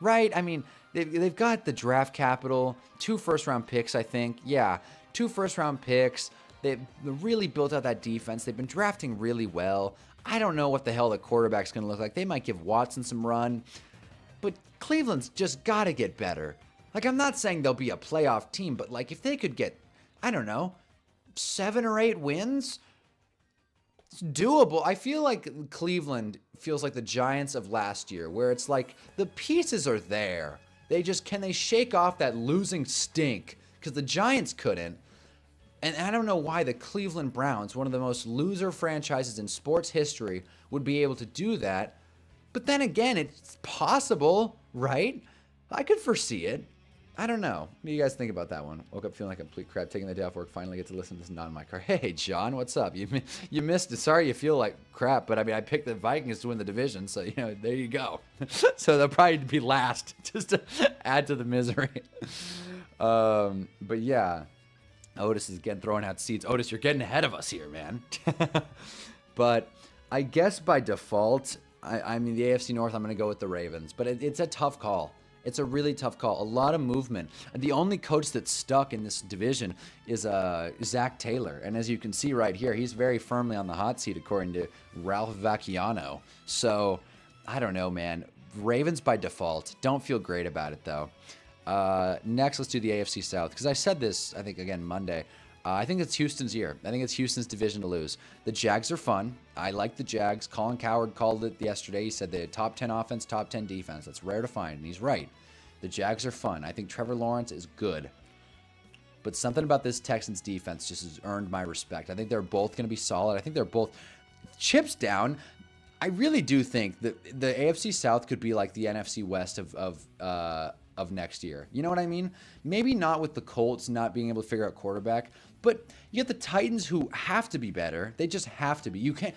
Right? I mean, they've got the draft capital, 2 first-round picks, I think. Yeah, 2 first-round picks. They've really built out that defense. They've been drafting really well. I don't know what the hell the quarterback's going to look like. They might give Watson some run. But Cleveland's just got to get better. Like, I'm not saying they'll be a playoff team, but, like, if they could get, I don't know, 7 or 8 wins, it's doable. I feel like Cleveland feels like the Giants of last year, where it's like the pieces are there. Can they shake off that losing stink? Because the Giants couldn't. And I don't know why the Cleveland Browns, one of the most loser franchises in sports history, would be able to do that. But then again, it's possible, right? I could foresee it. I don't know. What do you guys think about that one? Woke up feeling like a complete crap, taking the day off work, finally get to listen to this not in my car. Hey, John, what's up? You missed it. Sorry you feel like crap, but I mean, I picked the Vikings to win the division, so, there you go. So they'll probably be last, just to add to the misery. But yeah, Otis is again throwing out seeds. Otis, you're getting ahead of us here, man. But I guess by default, I mean, the AFC North, I'm going to go with the Ravens. But it's a tough call. It's a really tough call. A lot of movement. The only coach that's stuck in this division is Zach Taylor. And as you can see right here, he's very firmly on the hot seat, according to Ralph Vacchiano. So, I don't know, man. Ravens by default. Don't feel great about it, though. Next, let's do the AFC South. Because I said this, I think, again, Monday. I think it's Houston's year. I think it's Houston's division to lose. The Jags are fun. I like the Jags. Colin Cowherd called it yesterday. He said they had top 10 offense, top 10 defense. That's rare to find, and he's right. The Jags are fun. I think Trevor Lawrence is good. but something about this Texans defense just has earned my respect. I think they're both going to be solid. I think they're both chips down. I really do think that the AFC South could be like the NFC West of next year. You know what I mean? Maybe not with the Colts not being able to figure out quarterback, but you get the Titans who have to be better. They just have to be. You can't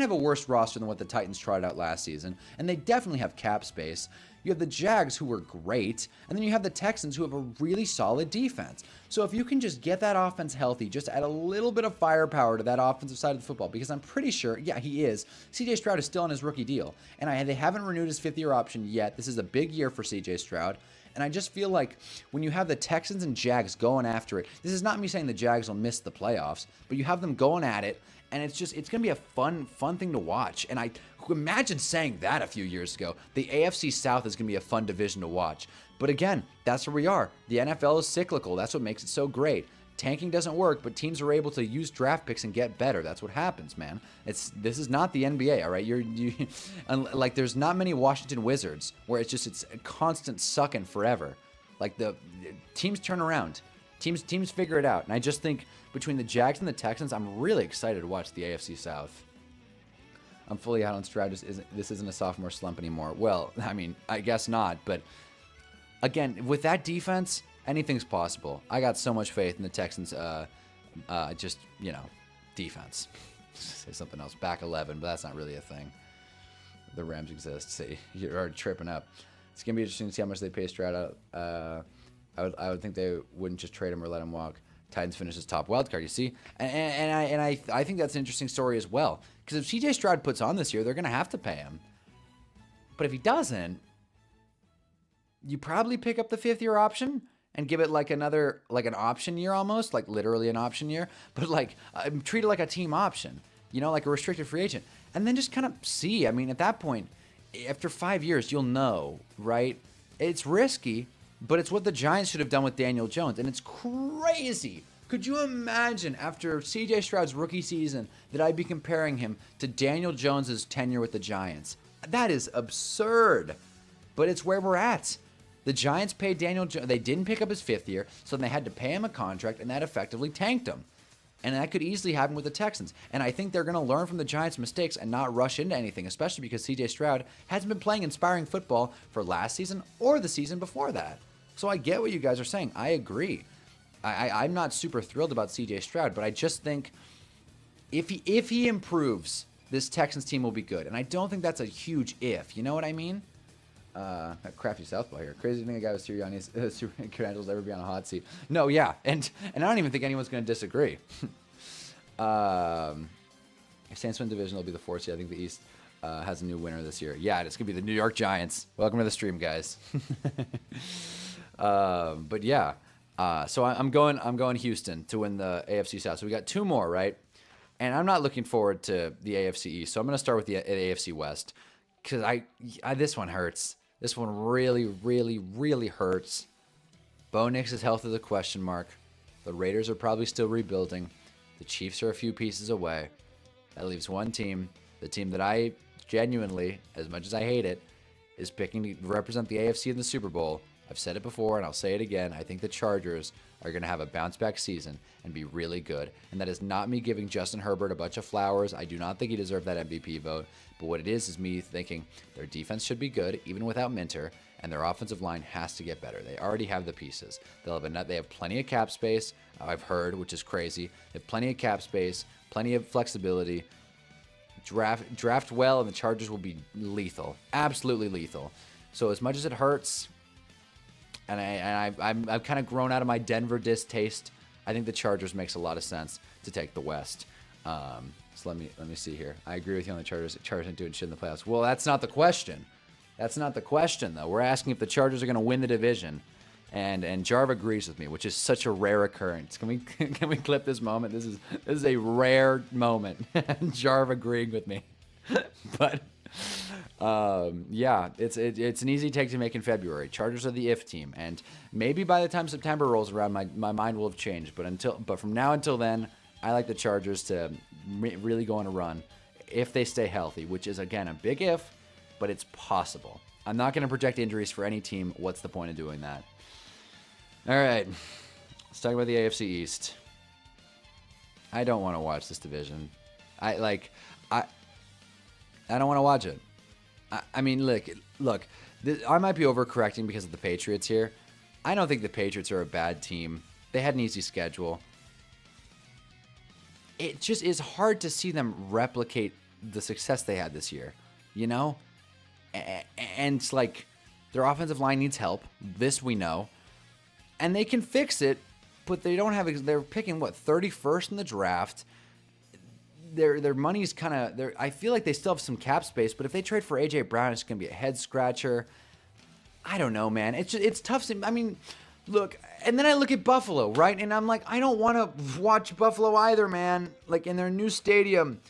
have a worse roster than what the Titans tried out last season, and they definitely have cap space. You have the Jags who were great, and then you have the Texans who have a really solid defense. So if you can just get that offense healthy, just add a little bit of firepower to that offensive side of the football, because I'm pretty sure, yeah, he is. CJ Stroud is still on his rookie deal, and they haven't renewed his 5th-year option yet. This is a big year for CJ Stroud. And I just feel like when you have the Texans and Jags going after it, this is not me saying the Jags will miss the playoffs, but you have them going at it, and it's going to be a fun thing to watch. And I imagine saying that a few years ago. The AFC South is going to be a fun division to watch. But again, that's where we are. The NFL is cyclical. That's what makes it so great. Tanking doesn't work, but teams are able to use draft picks and get better. That's what happens, man. This is not the NBA, all right? Like there's not many Washington Wizards where it's a constant sucking forever. Like the teams turn around, teams figure it out, and I just think between the Jags and the Texans, I'm really excited to watch the AFC South. I'm fully out on Stroud. This isn't a sophomore slump anymore. Well, I mean, I guess not, but again, with that defense, anything's possible. I got so much faith in the Texans, defense. Say something else. Back 11, but that's not really a thing. The Rams exist. See, you're already tripping up. It's going to be interesting to see how much they pay Stroud out. I would think they wouldn't just trade him or let him walk. Titans finishes top wild card, you see? And I think that's an interesting story as well. Because if CJ Stroud puts on this year, they're going to have to pay him. But if he doesn't, you probably pick up the 5th-year option and give it like an option year almost, like literally an option year, but like treat it like a team option, like a restricted free agent. And then just kind of see. I mean, at that point, after 5 years, you'll know, right? It's risky, but it's what the Giants should have done with Daniel Jones. And it's crazy. Could you imagine after CJ Stroud's rookie season that I'd be comparing him to Daniel Jones's tenure with the Giants? That is absurd, but it's where we're at. The Giants paid Daniel Jones. They didn't pick up his 5th year, so they had to pay him a contract, and that effectively tanked him. And that could easily happen with the Texans. And I think they're going to learn from the Giants' mistakes and not rush into anything, especially because CJ Stroud hasn't been playing inspiring football for last season or the season before that. So I get what you guys are saying. I agree. I'm not super thrilled about CJ Stroud, but I just think if he improves, this Texans team will be good. And I don't think that's a huge if. You know what I mean? That crafty southpaw here. Crazy thing a guy with Sirianni's credentials ever be on a hot seat. No, yeah, and I don't even think anyone's going to disagree. If Saints win division, they'll be the 4th seed. I think the East has a new winner this year. Yeah, it's going to be the New York Giants. Welcome to the stream, guys. But yeah, so I'm going Houston to win the AFC South. So we got 2 more, right? And I'm not looking forward to the AFC East. So I'm going to start with the AFC West because I this one hurts. This one really, really, really hurts. Bo Nix's health is a question mark. The Raiders are probably still rebuilding. The Chiefs are a few pieces away. That leaves one team, the team that I genuinely, as much as I hate it, is picking to represent the AFC in the Super Bowl. I've said it before, and I'll say it again. I think the Chargers are going to have a bounce-back season and be really good. And that is not me giving Justin Herbert a bunch of flowers. I do not think he deserved that MVP vote. But what it is me thinking their defense should be good, even without Minter, and their offensive line has to get better. They already have the pieces. They have plenty of cap space, I've heard, which is crazy. They have plenty of cap space, plenty of flexibility. Draft well, and the Chargers will be lethal. Absolutely lethal. So as much as it hurts, and I've kind of grown out of my Denver distaste, I think the Chargers makes a lot of sense to take the West. So let me see here. I agree with you on the Chargers. Chargers ain't doing shit in the playoffs. Well, that's not the question. That's not the question, though. We're asking if the Chargers are going to win the division. And Jarv agrees with me, which is such a rare occurrence. Can we clip this moment? This is a rare moment. Jarv agreeing with me. But yeah, it's an easy take to make in February. Chargers are the if team, and maybe by the time September rolls around, my mind will have changed. But from now until then, I like the Chargers to really go on a run if they stay healthy, which is again a big if, but it's possible. I'm not going to project injuries for any team. What's the point of doing that? All right. Let's talk about the AFC East. I don't want to watch this division. I don't want to watch it. I mean, look. I might be overcorrecting because of the Patriots here. I don't think the Patriots are a bad team. They had an easy schedule. It just is hard to see them replicate the success they had this year, you know? And it's like their offensive line needs help. This we know. And they can fix it, but they don't have. They're picking, 31st in the draft. Their money's kind of. I feel like they still have some cap space, but if they trade for A.J. Brown, it's going to be a head scratcher. I don't know, man. It's tough. I mean, look, and then I look at Buffalo, right? And I'm like, I don't want to watch Buffalo either, man. Like, in their new stadium.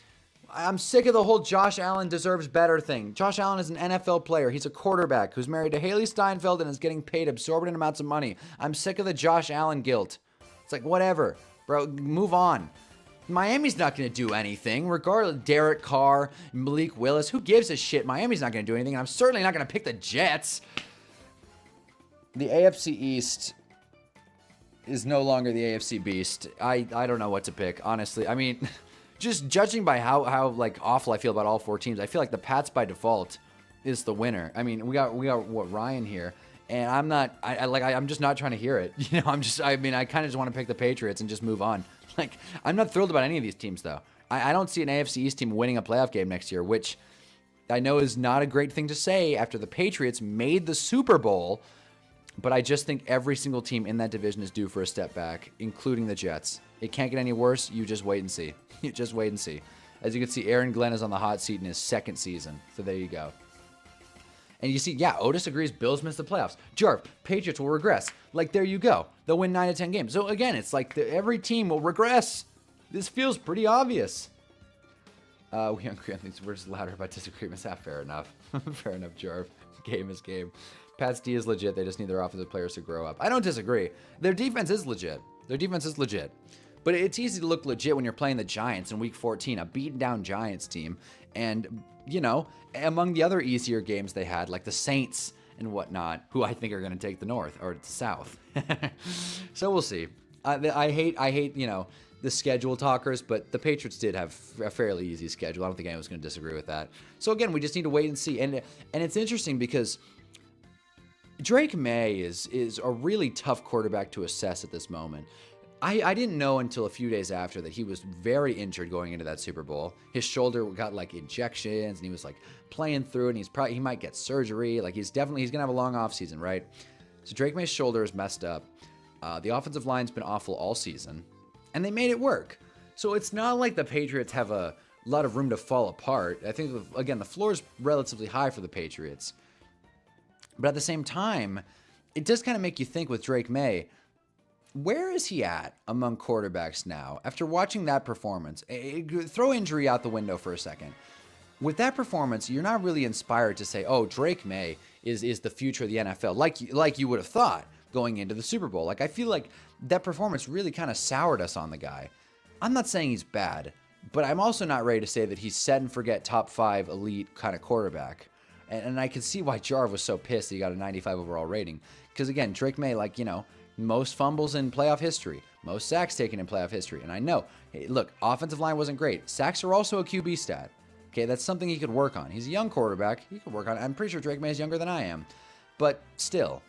I'm sick of the whole Josh Allen deserves better thing. Josh Allen is an NFL player. He's a quarterback who's married to Haley Steinfeld and is getting paid absorbent amounts of money. I'm sick of the Josh Allen guilt. It's like, whatever, bro, move on. Miami's not going to do anything, regardless. Derek Carr, Malik Willis, who gives a shit? Miami's not going to do anything, and I'm certainly not going to pick the Jets. The AFC East is no longer the AFC Beast. I don't know what to pick, honestly. I mean, just judging by how like awful I feel about all four teams, I feel like the Pats by default is the winner. I mean, we got Ryan here, and I'm just not trying to hear it. You know, I kind of just want to pick the Patriots and just move on. Like, I'm not thrilled about any of these teams, though. I don't see an AFC East team winning a playoff game next year, which I know is not a great thing to say after the Patriots made the Super Bowl, but I just think every single team in that division is due for a step back, including the Jets. It can't get any worse. You just wait and see. You just wait and see. As you can see, Aaron Glenn is on the hot seat in his second season, so there you go. And you see, yeah, Otis agrees Bills miss the playoffs. Jarv, Patriots will regress. Like, there you go. They'll win 9 to 10 games. So, again, it's like every team will regress. This feels pretty obvious. We agree on things. We're just louder about disagreements. Fair enough. Fair enough, Jarv. Game is game. Pat's D is legit. They just need their offensive players to grow up. I don't disagree. Their defense is legit. But it's easy to look legit when you're playing the Giants in Week 14, a beaten-down Giants team. And, you know, among the other easier games they had, like the Saints and whatnot, who I think are going to take the North or the South. So we'll see. I hate, you know, the schedule talkers, but the Patriots did have a fairly easy schedule. I don't think anyone's going to disagree with that. So again, we just need to wait and see. And it's interesting because Drake May is a really tough quarterback to assess at this moment. I didn't know until a few days after that he was very injured going into that Super Bowl. His shoulder got like injections and he was like playing through it, and he might get surgery. Like he's going to have a long offseason, right? So Drake May's shoulder is messed up. The offensive line's been awful all season, and they made it work. So it's not like the Patriots have a lot of room to fall apart. I think, again, the floor is relatively high for the Patriots. But at the same time, it does kind of make you think with Drake May, where is he at among quarterbacks now? After watching that performance, throw injury out the window for a second. With that performance, you're not really inspired to say, oh, Drake May is the future of the NFL, like you would have thought going into the Super Bowl. Like, I feel like that performance really kind of soured us on the guy. I'm not saying he's bad, but I'm also not ready to say that he's set and forget top 5 elite kind of quarterback. And I can see why Jarv was so pissed that he got a 95 overall rating. Because, again, Drake May, like, you know, most fumbles in playoff history, most sacks taken in playoff history. And I know, hey, look, offensive line wasn't great. Sacks are also a QB stat. Okay, that's something he could work on. He's a young quarterback. He could work on it. I'm pretty sure Drake May is younger than I am. But still,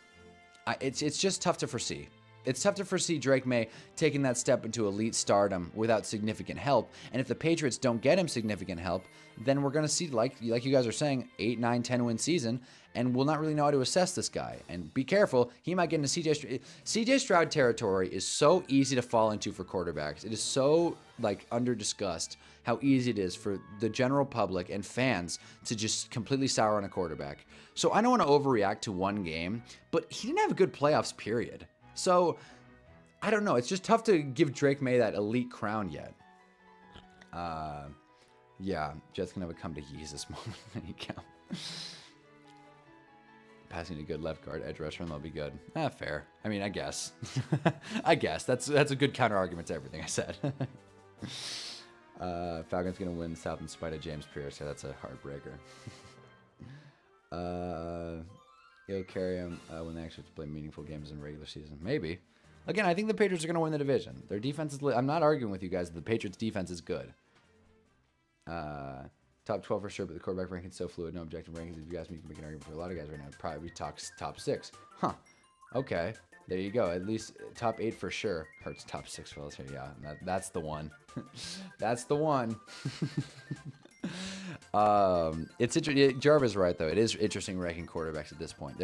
it's just tough to foresee. It's tough to foresee Drake May taking that step into elite stardom without significant help. And if the Patriots don't get him significant help, then we're going to see, like you guys are saying, 8, 9, 10 win season, and we'll not really know how to assess this guy. And be careful, he might get into CJ Stroud territory. Is so easy to fall into for quarterbacks. It is so like under discussed how easy it is for the general public and fans to just completely sour on a quarterback. So I don't want to overreact to one game, but he didn't have a good playoffs period. So I don't know. It's just tough to give Drake May that elite crown yet. Yeah, Jets can have a come to Jesus moment. There you go. Passing a good left guard, edge rusher, and they'll be good. Fair. I mean, I guess. I guess. That's a good counter argument to everything I said. Falcons going to win the South in spite of James Pierce. So that's a heartbreaker. He'll carry him when they actually have to play meaningful games in regular season. Maybe. Again, I think the Patriots are going to win the division. Their defense is. I'm not arguing with you guys. The Patriots' defense is good. Top 12 for sure, but the quarterback ranking is so fluid. No objective rankings. If you ask me, you can make an argument for a lot of guys right now. Probably top 6. Huh. Okay. There you go. At least top 8 for sure. Hurts top 6 for us here. Yeah, that's the one. That's the one. It's interesting. Jarvis right though. It is interesting ranking quarterbacks at this point.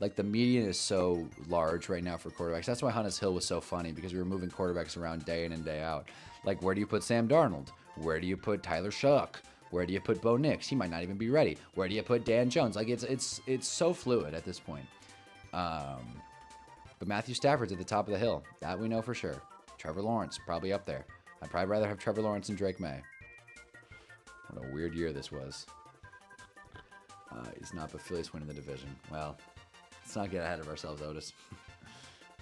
Like the median is so large right now for quarterbacks. That's why Hunter's Hill was so funny, because we were moving quarterbacks around day in and day out. Like, where do you put Sam Darnold? Where do you put Tyler Shuck? Where do you put Bo Nix? He might not even be ready. Where do you put Dan Jones? Like, it's so fluid at this point. But Matthew Stafford's at the top of the hill. That we know for sure. Trevor Lawrence, probably up there. I'd probably rather have Trevor Lawrence than Drake May. What a weird year this was. He's not, but Phillies winning the division. Well, let's not get ahead of ourselves, Otis.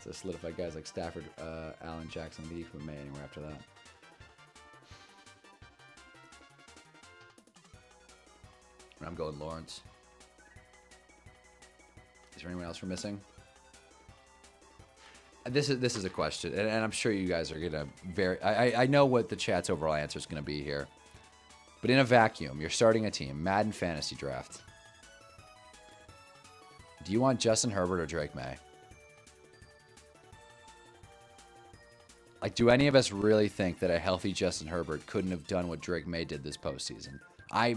So solidified guys like Stafford, Allen, Jackson, Lee, put May anywhere after that. And I'm going Lawrence. Is there anyone else we're missing? This is a question, and I'm sure you guys are gonna I know what the chat's overall answer is gonna be here, but in a vacuum, you're starting a team, Madden Fantasy Draft. Do you want Justin Herbert or Drake May? Like, do any of us really think that a healthy Justin Herbert couldn't have done what Drake May did this postseason? I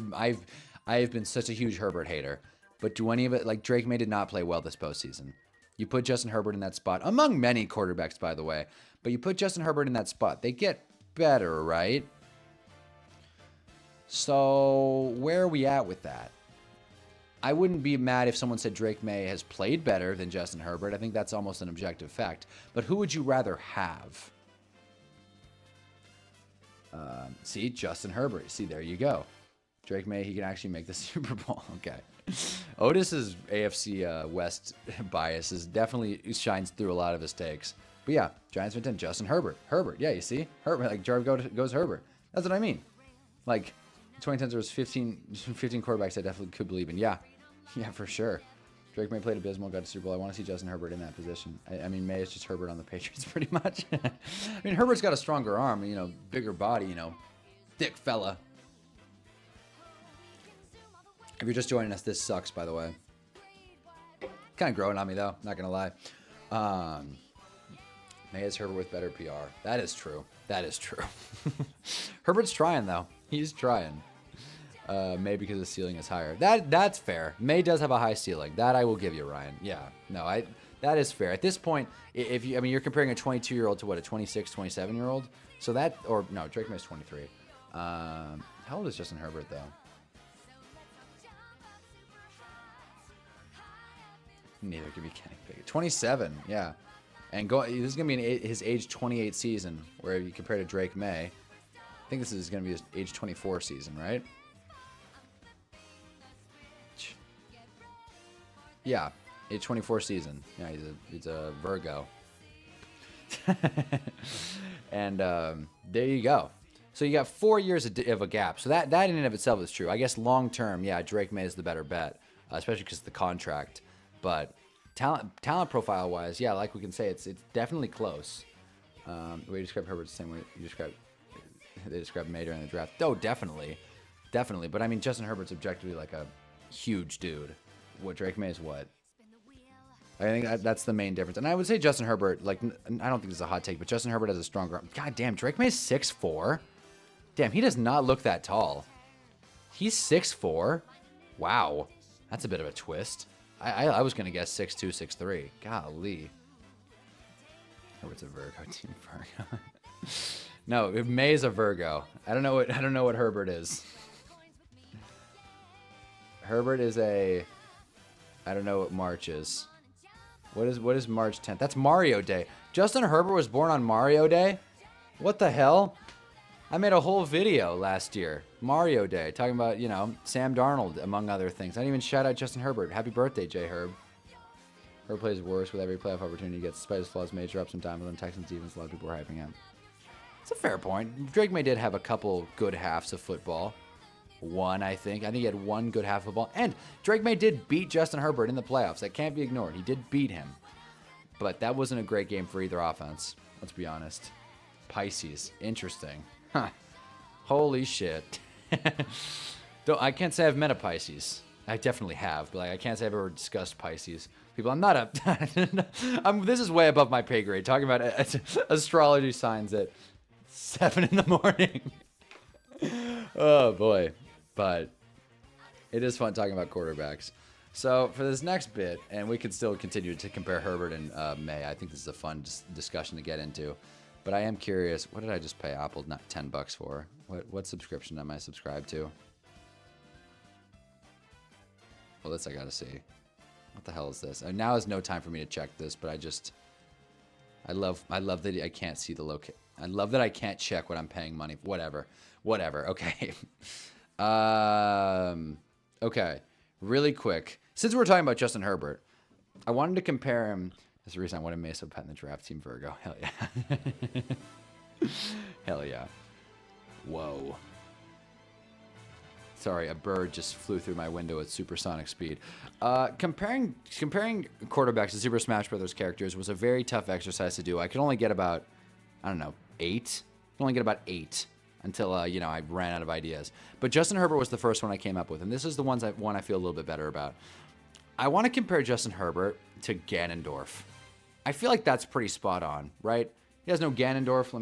have been such a huge Herbert hater, but do any of it, like, Drake May did not play well this postseason. You put Justin Herbert in that spot, among many quarterbacks, by the way, but you put Justin Herbert in that spot. They get better, right? So where are we at with that? I wouldn't be mad if someone said Drake May has played better than Justin Herbert. I think that's almost an objective fact. But who would you rather have? See, Justin Herbert. See, there you go. Drake May, he can actually make the Super Bowl. Okay. Otis's AFC West bias is definitely shines through a lot of his takes. But yeah, Giants went 10. Justin Herbert. Herbert. Yeah, you see? Herbert. Like, Jarv goes Herbert. That's what I mean. Like, 2010s there was 15 quarterbacks I definitely could believe in. Yeah. Yeah, for sure. Drake May played abysmal, got to Super Bowl. I want to see Justin Herbert in that position. I mean, May is just Herbert on the Patriots pretty much. I mean, Herbert's got a stronger arm, you know, bigger body, you know, thick fella. If you're just joining us, this sucks, by the way. Kind of growing on me, though. Not going to lie. May is Herbert with better PR. That is true. That is true. Herbert's trying, though. He's trying. May because the ceiling is higher. That's fair. May does have a high ceiling. That I will give you, Ryan. Yeah. No, that is fair. At this point, if you, I mean, you're comparing a 22-year-old to what, a 26, 27-year-old? So that, or no, Drake May's 23. How old is Justin Herbert, though? Neither could be Kenny Pickett. 27, yeah. And this is going to be his age 28 season, where you compare to Drake May. I think this is going to be his age 24 season, right? Yeah, age 24 season. Yeah, he's a Virgo. And there you go. So you got 4 years of a gap. So that in and of itself is true. I guess long term, yeah, Drake May is the better bet, especially because of the contract. But talent profile wise, yeah, like we can say, it's definitely close. The way you describe Herbert the same way they described May during the draft. Oh, definitely. But I mean, Justin Herbert's objectively like a huge dude. What Drake May is what? I think that's the main difference. And I would say Justin Herbert, like, I don't think this is a hot take, but Justin Herbert has a stronger arm. God damn, Drake May's 6'4". Damn, he does not look that tall. He's 6'4". Wow, that's a bit of a twist. I was gonna guess 6'2", 6'3". Golly. Herbert's a Virgo, Team Virgo. No, May is a Virgo. I don't know what Herbert is. Herbert is a. I don't know what March is. What is March 10th? That's Mario Day. Justin Herbert was born on Mario Day? What the hell? I made a whole video last year, Mario Day, talking about, you know, Sam Darnold, among other things. I didn't even shout out Justin Herbert. Happy birthday, J-Herb. Herb plays worse with every playoff opportunity he gets. Despite his flaws, May drops some time with him. Texans defense, a lot of people are hyping him. It's a fair point. Drake May did have a couple good halves of football. One, I think. I think he had one good half of football. And Drake May did beat Justin Herbert in the playoffs. That can't be ignored. He did beat him. But that wasn't a great game for either offense. Let's be honest. Pisces. Interesting. Huh. Holy shit. I can't say I've met a Pisces. I definitely have, but like, I can't say I've ever discussed Pisces. People, I'm not a... this is way above my pay grade. Talking about astrology signs at 7 in the morning. Oh, boy. But it is fun talking about quarterbacks. So for this next bit, and we can still continue to compare Herbert and May. I think this is a fun discussion to get into. But I am curious, what did I just pay Apple not $10 for? What subscription am I subscribed to? Well, this I gotta see. What the hell is this? Now is no time for me to check this, but I love that I can't see the location. I love that I can't check what I'm paying money for. Whatever. Okay. Okay. Really quick. Since we're talking about Justin Herbert, I wanted to compare him. That's the reason I wanted Mesa Pet in the draft team Virgo. Hell yeah. Hell yeah. Whoa. Sorry, a bird just flew through my window at supersonic speed. Comparing quarterbacks to Super Smash Bros. Characters was a very tough exercise to do. I could only get about, I don't know, 8? I could only get about 8 until, I ran out of ideas. But Justin Herbert was the first one I came up with, and this is the one I feel a little bit better about. I want to compare Justin Herbert to Ganondorf. I feel like that's pretty spot on, right? He has no Ganondorf.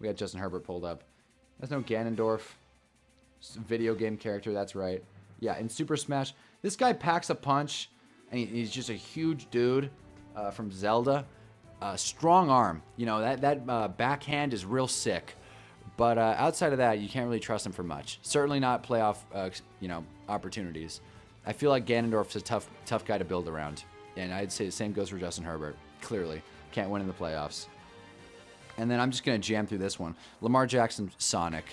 We got Justin Herbert pulled up. There's no Ganondorf. Video game character, that's right. Yeah, in Super Smash, this guy packs a punch, and he's just a huge dude from Zelda. Strong arm. That backhand is real sick. But outside of that, you can't really trust him for much. Certainly not playoff, opportunities. I feel like Ganondorf's a tough guy to build around. And I'd say the same goes for Justin Herbert. Clearly. Can't win in the playoffs. And then I'm just going to jam through this one. Lamar Jackson, Sonic.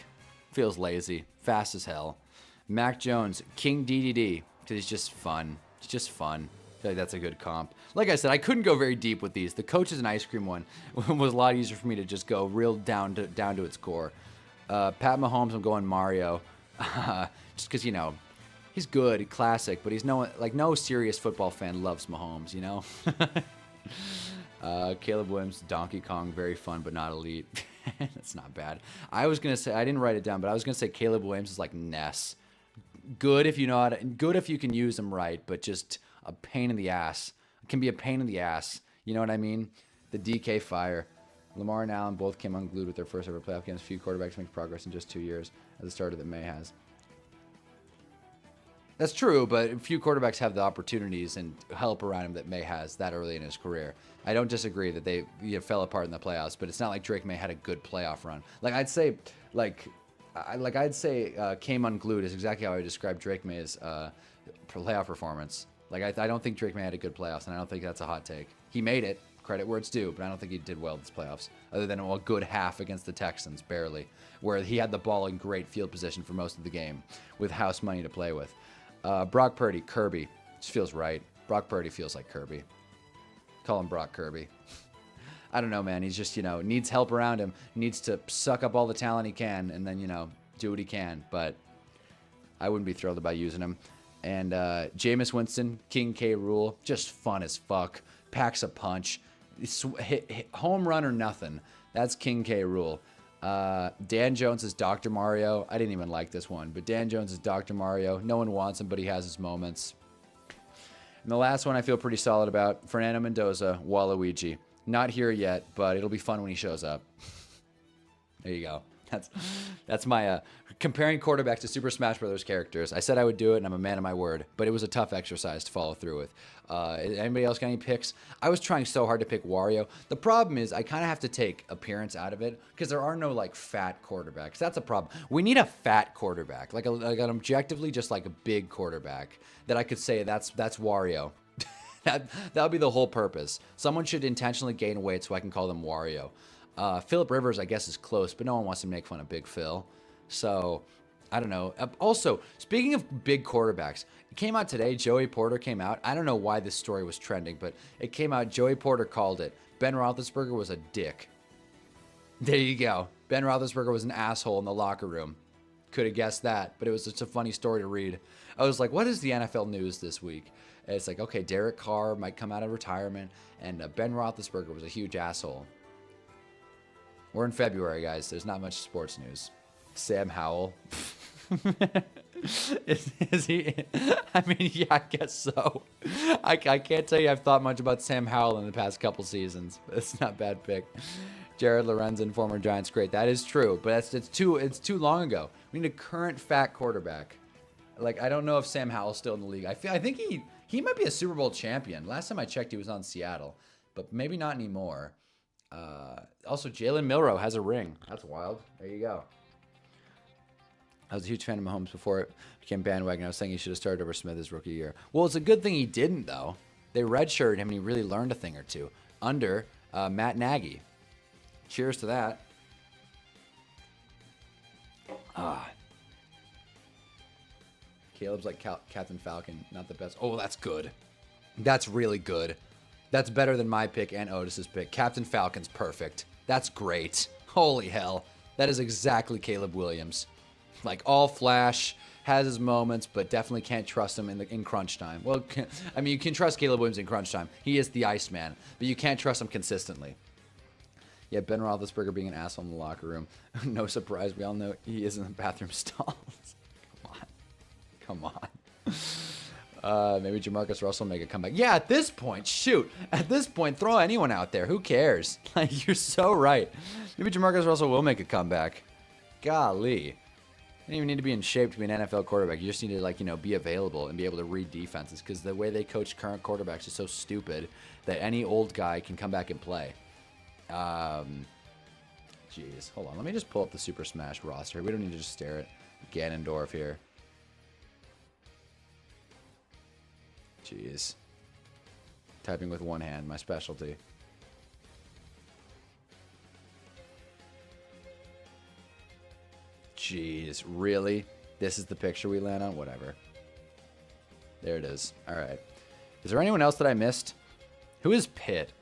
Feels lazy. Fast as hell. Mac Jones, King DDD. Because he's just fun. He's just fun. I feel like that's a good comp. Like I said, I couldn't go very deep with these. The Coaches and Ice Cream one was a lot easier for me to just go real down to its core. Pat Mahomes, I'm going Mario. Just because, he's good, classic, but he's no serious football fan loves Mahomes, Caleb Williams, Donkey Kong, very fun, but not elite. That's not bad. I was gonna say, I didn't write it down, but I was gonna say Caleb Williams is like Ness. Good if you know how to, good if you can use them right, but just a pain in the ass. It can be a pain in the ass. You know what I mean? The DK Fire. Lamar and Allen both came unglued with their first ever playoff games. Few quarterbacks make progress in just 2 years at the start that May has. That's true, but few quarterbacks have the opportunities and help around him that May has that early in his career. I don't disagree that they fell apart in the playoffs, but it's not like Drake May had a good playoff run. I'd say came unglued is exactly how I would describe Drake May's playoff performance. I don't think Drake May had a good playoffs, and I don't think that's a hot take. He made it, credit where it's due, but I don't think he did well this playoffs, other than a good half against the Texans, barely, where he had the ball in great field position for most of the game with house money to play with. Brock Purdy, Kirby. Just feels right. Brock Purdy feels like Kirby. Call him Brock Kirby. I don't know, man. He's just, needs help around him. Needs to suck up all the talent he can and then, do what he can. But I wouldn't be thrilled about using him. And Jameis Winston, King K. Rool. Just fun as fuck. Packs a punch. Hit home run or nothing. That's King K. Rool. Dan Jones is Dr. Mario. I didn't even like this one, but Dan Jones is Dr. Mario. No one wants him, but he has his moments. And the last one I feel pretty solid about, Fernando Mendoza, Waluigi. Not here yet, but it'll be fun when he shows up. There you go. That's my comparing quarterbacks to Super Smash Bros. Characters. I said I would do it, and I'm a man of my word, but it was a tough exercise to follow through with. Anybody else got any picks? I was trying so hard to pick Wario. The problem is I kind of have to take appearance out of it because there are no fat quarterbacks. That's a problem. We need a fat quarterback, like an objectively just a big quarterback that I could say that's Wario. That would be the whole purpose. Someone should intentionally gain weight so I can call them Wario. Phillip Rivers, I guess, is close, but no one wants to make fun of Big Phil. So, I don't know. Also, speaking of big quarterbacks, it came out today. Joey Porter came out. I don't know why this story was trending, but it came out. Joey Porter called it. Ben Roethlisberger was a dick. There you go. Ben Roethlisberger was an asshole in the locker room. Could have guessed that, but it was just a funny story to read. I was like, what is the NFL news this week? It's like, okay, Derek Carr might come out of retirement, and Ben Roethlisberger was a huge asshole. We're in February, guys. There's not much sports news. Sam Howell. Is he? I mean, yeah, I guess so. I can't tell you I've thought much about Sam Howell in the past couple seasons. But it's not a bad pick. Jared Lorenzen, former Giants, great. That is true, but it's too long ago. We need a current fat quarterback. Like, I don't know if Sam Howell's still in the league. I think he might be a Super Bowl champion. Last time I checked, he was on Seattle, but maybe not anymore. Also, Jalen Milroe has a ring. That's wild. There you go. I was a huge fan of Mahomes before it became bandwagon. I was saying he should have started over Smith his rookie year. Well, it's a good thing he didn't, though. They redshirted him, and he really learned a thing or two under Matt Nagy. Cheers to that. Caleb's like Captain Falcon, not the best. Oh, that's good. That's really good. That's better than my pick and Otis's pick. Captain Falcon's perfect. That's great. Holy hell. That is exactly Caleb Williams. Like, all flash, has his moments, but definitely can't trust him in crunch time. Well, I mean, you can trust Caleb Williams in crunch time. He is the Iceman, but you can't trust him consistently. Yeah, Ben Roethlisberger being an asshole in the locker room. No surprise. We all know he is in the bathroom stalls. Come on. Maybe Jamarcus Russell make a comeback. Yeah, at this point, shoot. At this point, throw anyone out there. Who cares? Like, you're so right. Maybe Jamarcus Russell will make a comeback. Golly. You don't even need to be in shape to be an NFL quarterback. You just need to, like, you know, be available and be able to read defenses, because the way they coach current quarterbacks is so stupid that any old guy can come back and play. Jeez. Hold on. Let me just pull up the Super Smash roster. We don't need to just stare at Ganondorf here. Jeez. Typing with one hand, my specialty. Jeez, really? This is the picture we land on? Whatever. There it is. All right. Is there anyone else that I missed? Who is Pitt?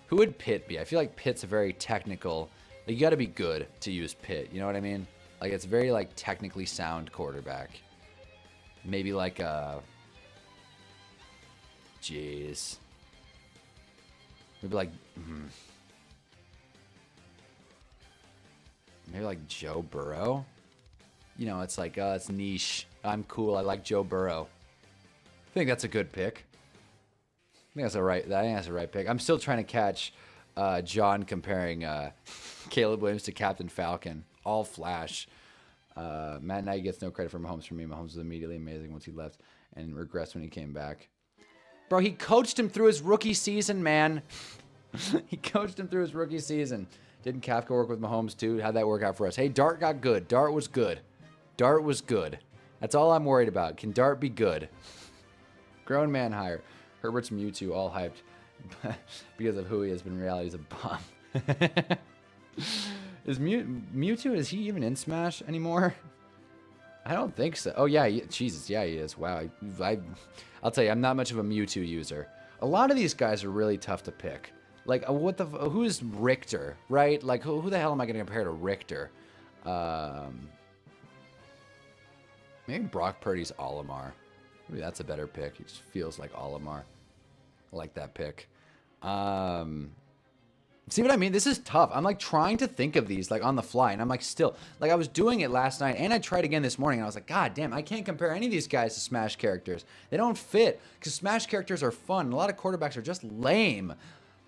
Who would Pitt be? I feel like Pitt's a very technical... Like, you got to be good to use Pitt. You know what I mean? Like, it's very, like, technically sound quarterback. Maybe like a... Jeez. Maybe like... Maybe like Joe Burrow? You know, it's like, it's niche. I'm cool. I like Joe Burrow. I think that's a good pick. I think that's a right pick. I'm still trying to catch John comparing Caleb Williams to Captain Falcon. All flash. Matt Nagy gets no credit for Mahomes from me. Mahomes was immediately amazing once he left and regressed when he came back. Bro, he coached him through his rookie season, man. He coached him through his rookie season. Didn't Kafka work with Mahomes too? How'd that work out for us? Hey, Dart got good. Dart was good. Dart was good. That's all I'm worried about. Can Dart be good? Grown man hire. Herbert's Mewtwo, all hyped because of who he is, but in reality he's a bum. Is Mewtwo, is he even in Smash anymore? I don't think so. Oh, yeah. Jesus, yeah, he is. Wow. I'll tell you, I'm not much of a Mewtwo user. A lot of these guys are really tough to pick. Like, who is Richter, right? Like, who the hell am I going to compare to Richter? Maybe Brock Purdy's Olimar. Maybe that's a better pick. He just feels like Olimar. I like that pick. See what I mean? This is tough. I'm like trying to think of these like on the fly, and I'm like still like I was doing it last night, and I tried again this morning, and I was like, God damn, I can't compare any of these guys to Smash characters. They don't fit because Smash characters are fun. A lot of quarterbacks are just lame. A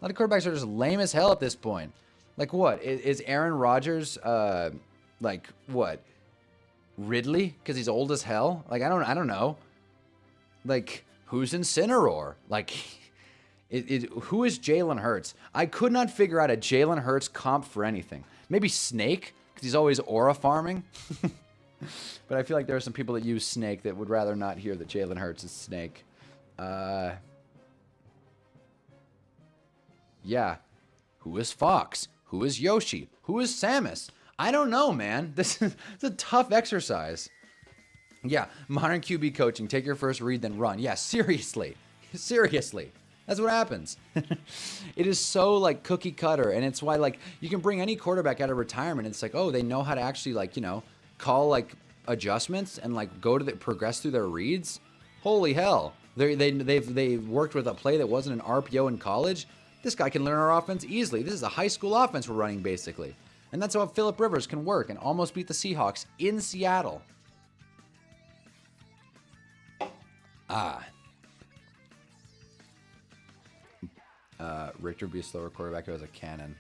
lot of quarterbacks are just lame as hell at this point. Like what? Is Aaron Rodgers like what? Ridley? Because he's old as hell? Like I don't know. Like who's Incineroar? Like who is Jalen Hurts? I could not figure out a Jalen Hurts comp for anything. Maybe Snake, because he's always aura farming. But I feel like there are some people that use Snake that would rather not hear that Jalen Hurts is Snake. Yeah. Who is Fox? Who is Yoshi? Who is Samus? I don't know, man. This is a tough exercise. Yeah, modern QB coaching. Take your first read, then run. Yeah, seriously. Seriously. That's what happens. It is so like cookie cutter, and it's why like you can bring any quarterback out of retirement. It's like, oh, they know how to actually like, you know, call like adjustments and like go to progress through their reads. Holy hell. They've worked with a play that wasn't an RPO in college. This guy can learn our offense easily. This is a high school offense we're running, basically. And that's how Phillip Rivers can work and almost beat the Seahawks in Seattle. Richter be a slower quarterback who has a cannon.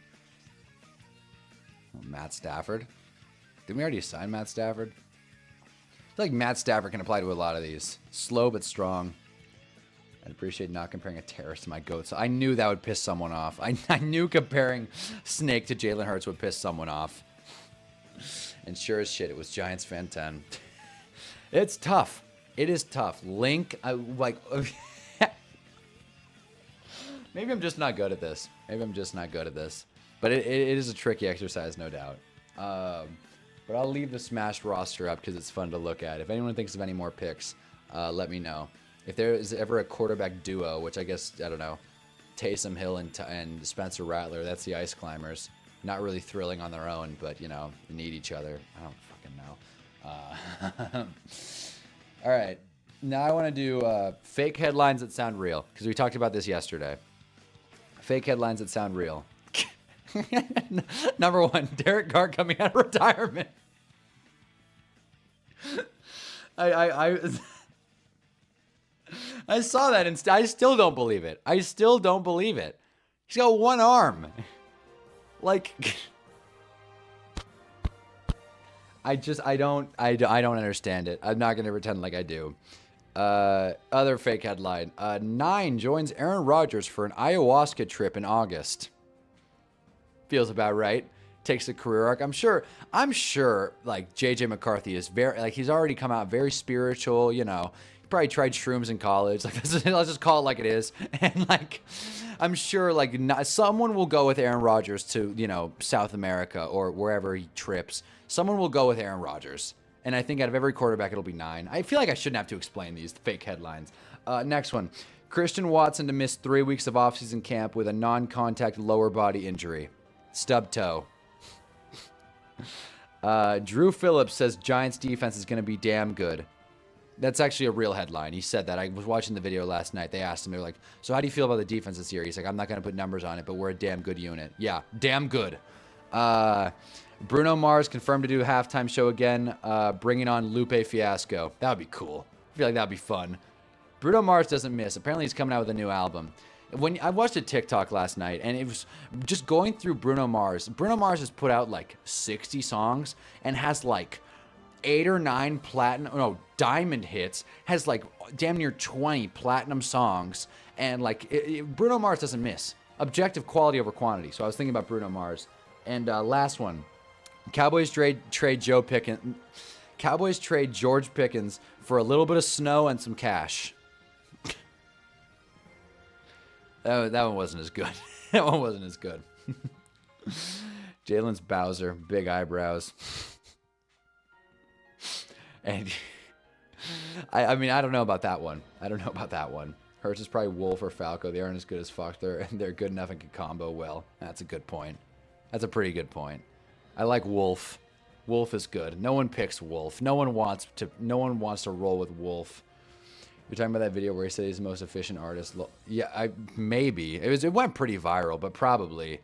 Oh, Matt Stafford. Didn't we already sign Matt Stafford? I feel like Matt Stafford can apply to a lot of these. Slow but strong. I'd appreciate not comparing a terrorist to my goat. So I knew that would piss someone off. I knew comparing Snake to Jalen Hurts would piss someone off. And sure as shit, it was Giants fan 10. It's tough. It is tough. Link, maybe I'm just not good at this. But it is a tricky exercise, no doubt. But I'll leave the smashed roster up because it's fun to look at. If anyone thinks of any more picks, let me know. If there is ever a quarterback duo, which I guess, I don't know, Taysom Hill and Spencer Rattler, that's the Ice Climbers. Not really thrilling on their own, but, you know, they need each other. I don't fucking know. All right. Now I want to do fake headlines that sound real, because we talked about this yesterday. Fake headlines that sound real. Number 1, Derek Carr coming out of retirement. I saw that and I still don't believe it. He's got one arm. Like, I don't understand it. I'm not going to pretend like I do. Other fake headline. 9 joins Aaron Rodgers for an ayahuasca trip in August. Feels about right. Takes a career arc. I'm sure like JJ McCarthy is he's already come out very spiritual, you know. He probably tried shrooms in college. Like, let's just call it like it is. And like, I'm sure like someone will go with Aaron Rodgers to, you know, South America or wherever he trips. Someone will go with Aaron Rodgers. And I think out of every quarterback, it'll be 9. I feel like I shouldn't have to explain these fake headlines. Next one. Christian Watson to miss 3 weeks of offseason camp with a non-contact lower body injury. Stub toe. Drew Phillips says Giants defense is going to be damn good. That's actually a real headline. He said that. I was watching the video last night. They asked him, they're like, so how do you feel about the defense this year? He's like, I'm not going to put numbers on it, but we're a damn good unit. Yeah, damn good. Bruno Mars confirmed to do a halftime show again, bringing on Lupe Fiasco. That would be cool. I feel like that would be fun. Bruno Mars doesn't miss. Apparently he's coming out with a new album. When I watched a TikTok last night, and it was just going through Bruno Mars. Bruno Mars has put out like 60 songs and has like 8 or 9 diamond hits. Has like damn near 20 platinum songs, and like Bruno Mars doesn't miss. Objective quality over quantity. So I was thinking about Bruno Mars. And last one, Cowboys trade George Pickens for a little bit of snow and some cash. That one wasn't as good. Jalen's Bowser, big eyebrows. And I mean, I don't know about that one. Hurts is probably Wolf or Falco. They aren't as good as Fox. They're good enough and can combo well. That's a good point. That's a pretty good point. I like Wolf. Wolf is good. No one picks Wolf. No one wants to roll with Wolf. You're talking about that video where he said he's the most efficient artist. Yeah, maybe. It went pretty viral, but probably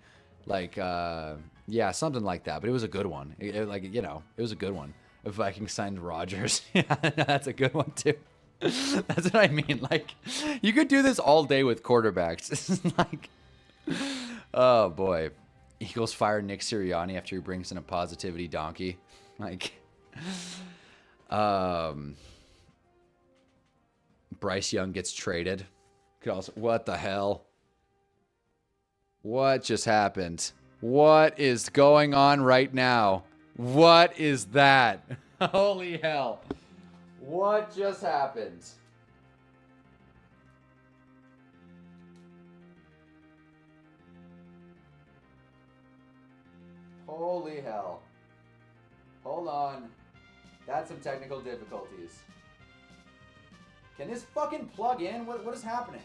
like yeah, something like that. But it was a good one. It was a good one. If Vikings signed Rodgers, yeah, that's a good one too. That's what I mean. Like, you could do this all day with quarterbacks. It's like, oh boy. Eagles fire Nick Sirianni after he brings in a positivity donkey. Like, Bryce Young gets traded. Could also, what the hell? What just happened? What is going on right now? What is that? Holy hell. What just happened? Holy hell. Hold on. That's some technical difficulties. Can this fucking plug in? What is happening?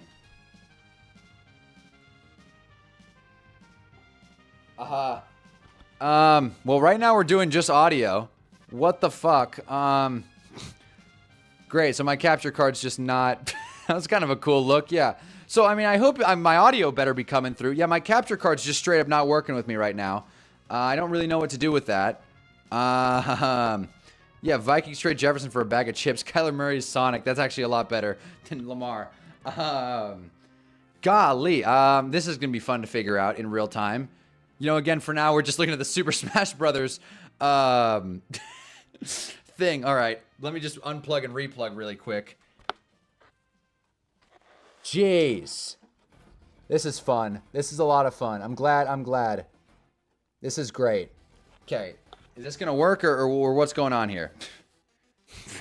Well, right now we're doing just audio. What the fuck? Great, so my capture card's just not... That was kind of a cool look, yeah. So, I mean, I hope my audio better be coming through. Yeah, my capture card's just straight up not working with me right now. I don't really know what to do with that. Yeah, Vikings trade Jefferson for a bag of chips. Kyler Murray's Sonic. That's actually a lot better than Lamar. Golly, this is going to be fun to figure out in real time. You know, again, for now, we're just looking at the Super Smash Brothers thing. All right, let me just unplug and replug really quick. Jeez. This is fun. This is a lot of fun. I'm glad. This is great. Okay. Is this going to work or what's going on here?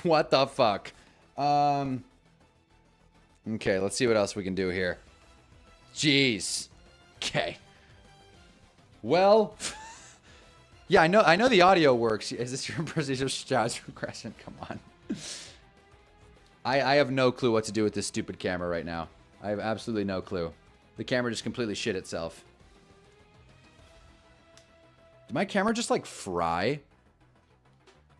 What the fuck? Okay, let's see what else we can do here. Jeez. Okay. Well, yeah, I know the audio works. Is this your impersonation of Strauss regression? Come on. I have no clue what to do with this stupid camera right now. I have absolutely no clue. The camera just completely shit itself. Did my camera just like fry?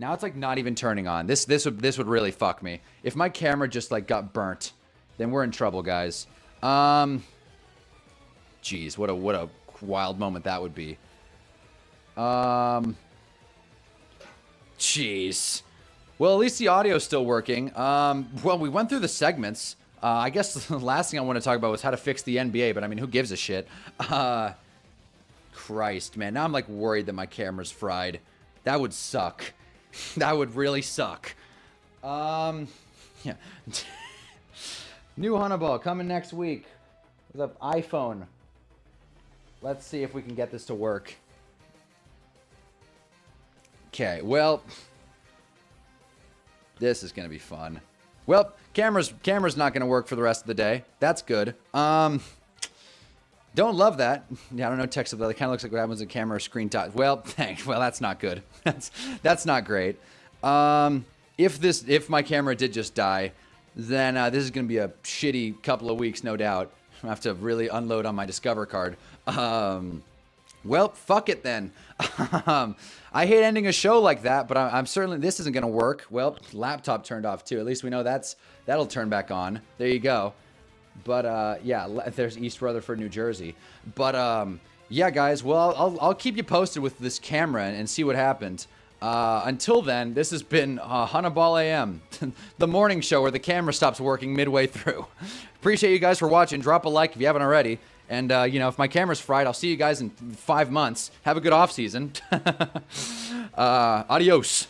Now it's like not even turning on. This would really fuck me. If my camera just like got burnt, then we're in trouble, guys. Jeez, what a wild moment that would be. Jeez. Well, at least the audio's still working. Well, we went through the segments. I guess the last thing I want to talk about was how to fix the NBA, but I mean, who gives a shit? Christ, man. Now I'm like worried that my camera's fried. That would suck. That would really suck. Yeah. New Hunnaball coming next week with an iPhone. Let's see if we can get this to work. Okay, well, this is going to be fun. Well, camera's not going to work for the rest of the day. That's good. Don't love that. Yeah, I don't know text about it. It kind of looks like what happens when camera screen touch. Well, thanks. Well, that's not good. That's not great. If my camera did just die, then this is going to be a shitty couple of weeks, no doubt. I have to really unload on my Discover card. Well, fuck it then. I hate ending a show like that, but I'm certainly, this isn't going to work. Well, laptop turned off too. At least we know that'll turn back on. There you go. But yeah, there's East Rutherford, New Jersey. But yeah, guys, well, I'll keep you posted with this camera and see what happened. Until then, this has been Hunnaball Am, the morning show where the camera stops working midway through. Appreciate you guys for watching. Drop a like if you haven't already. And, you know, if my camera's fried, I'll see you guys in 5 months. Have a good off season. Adios.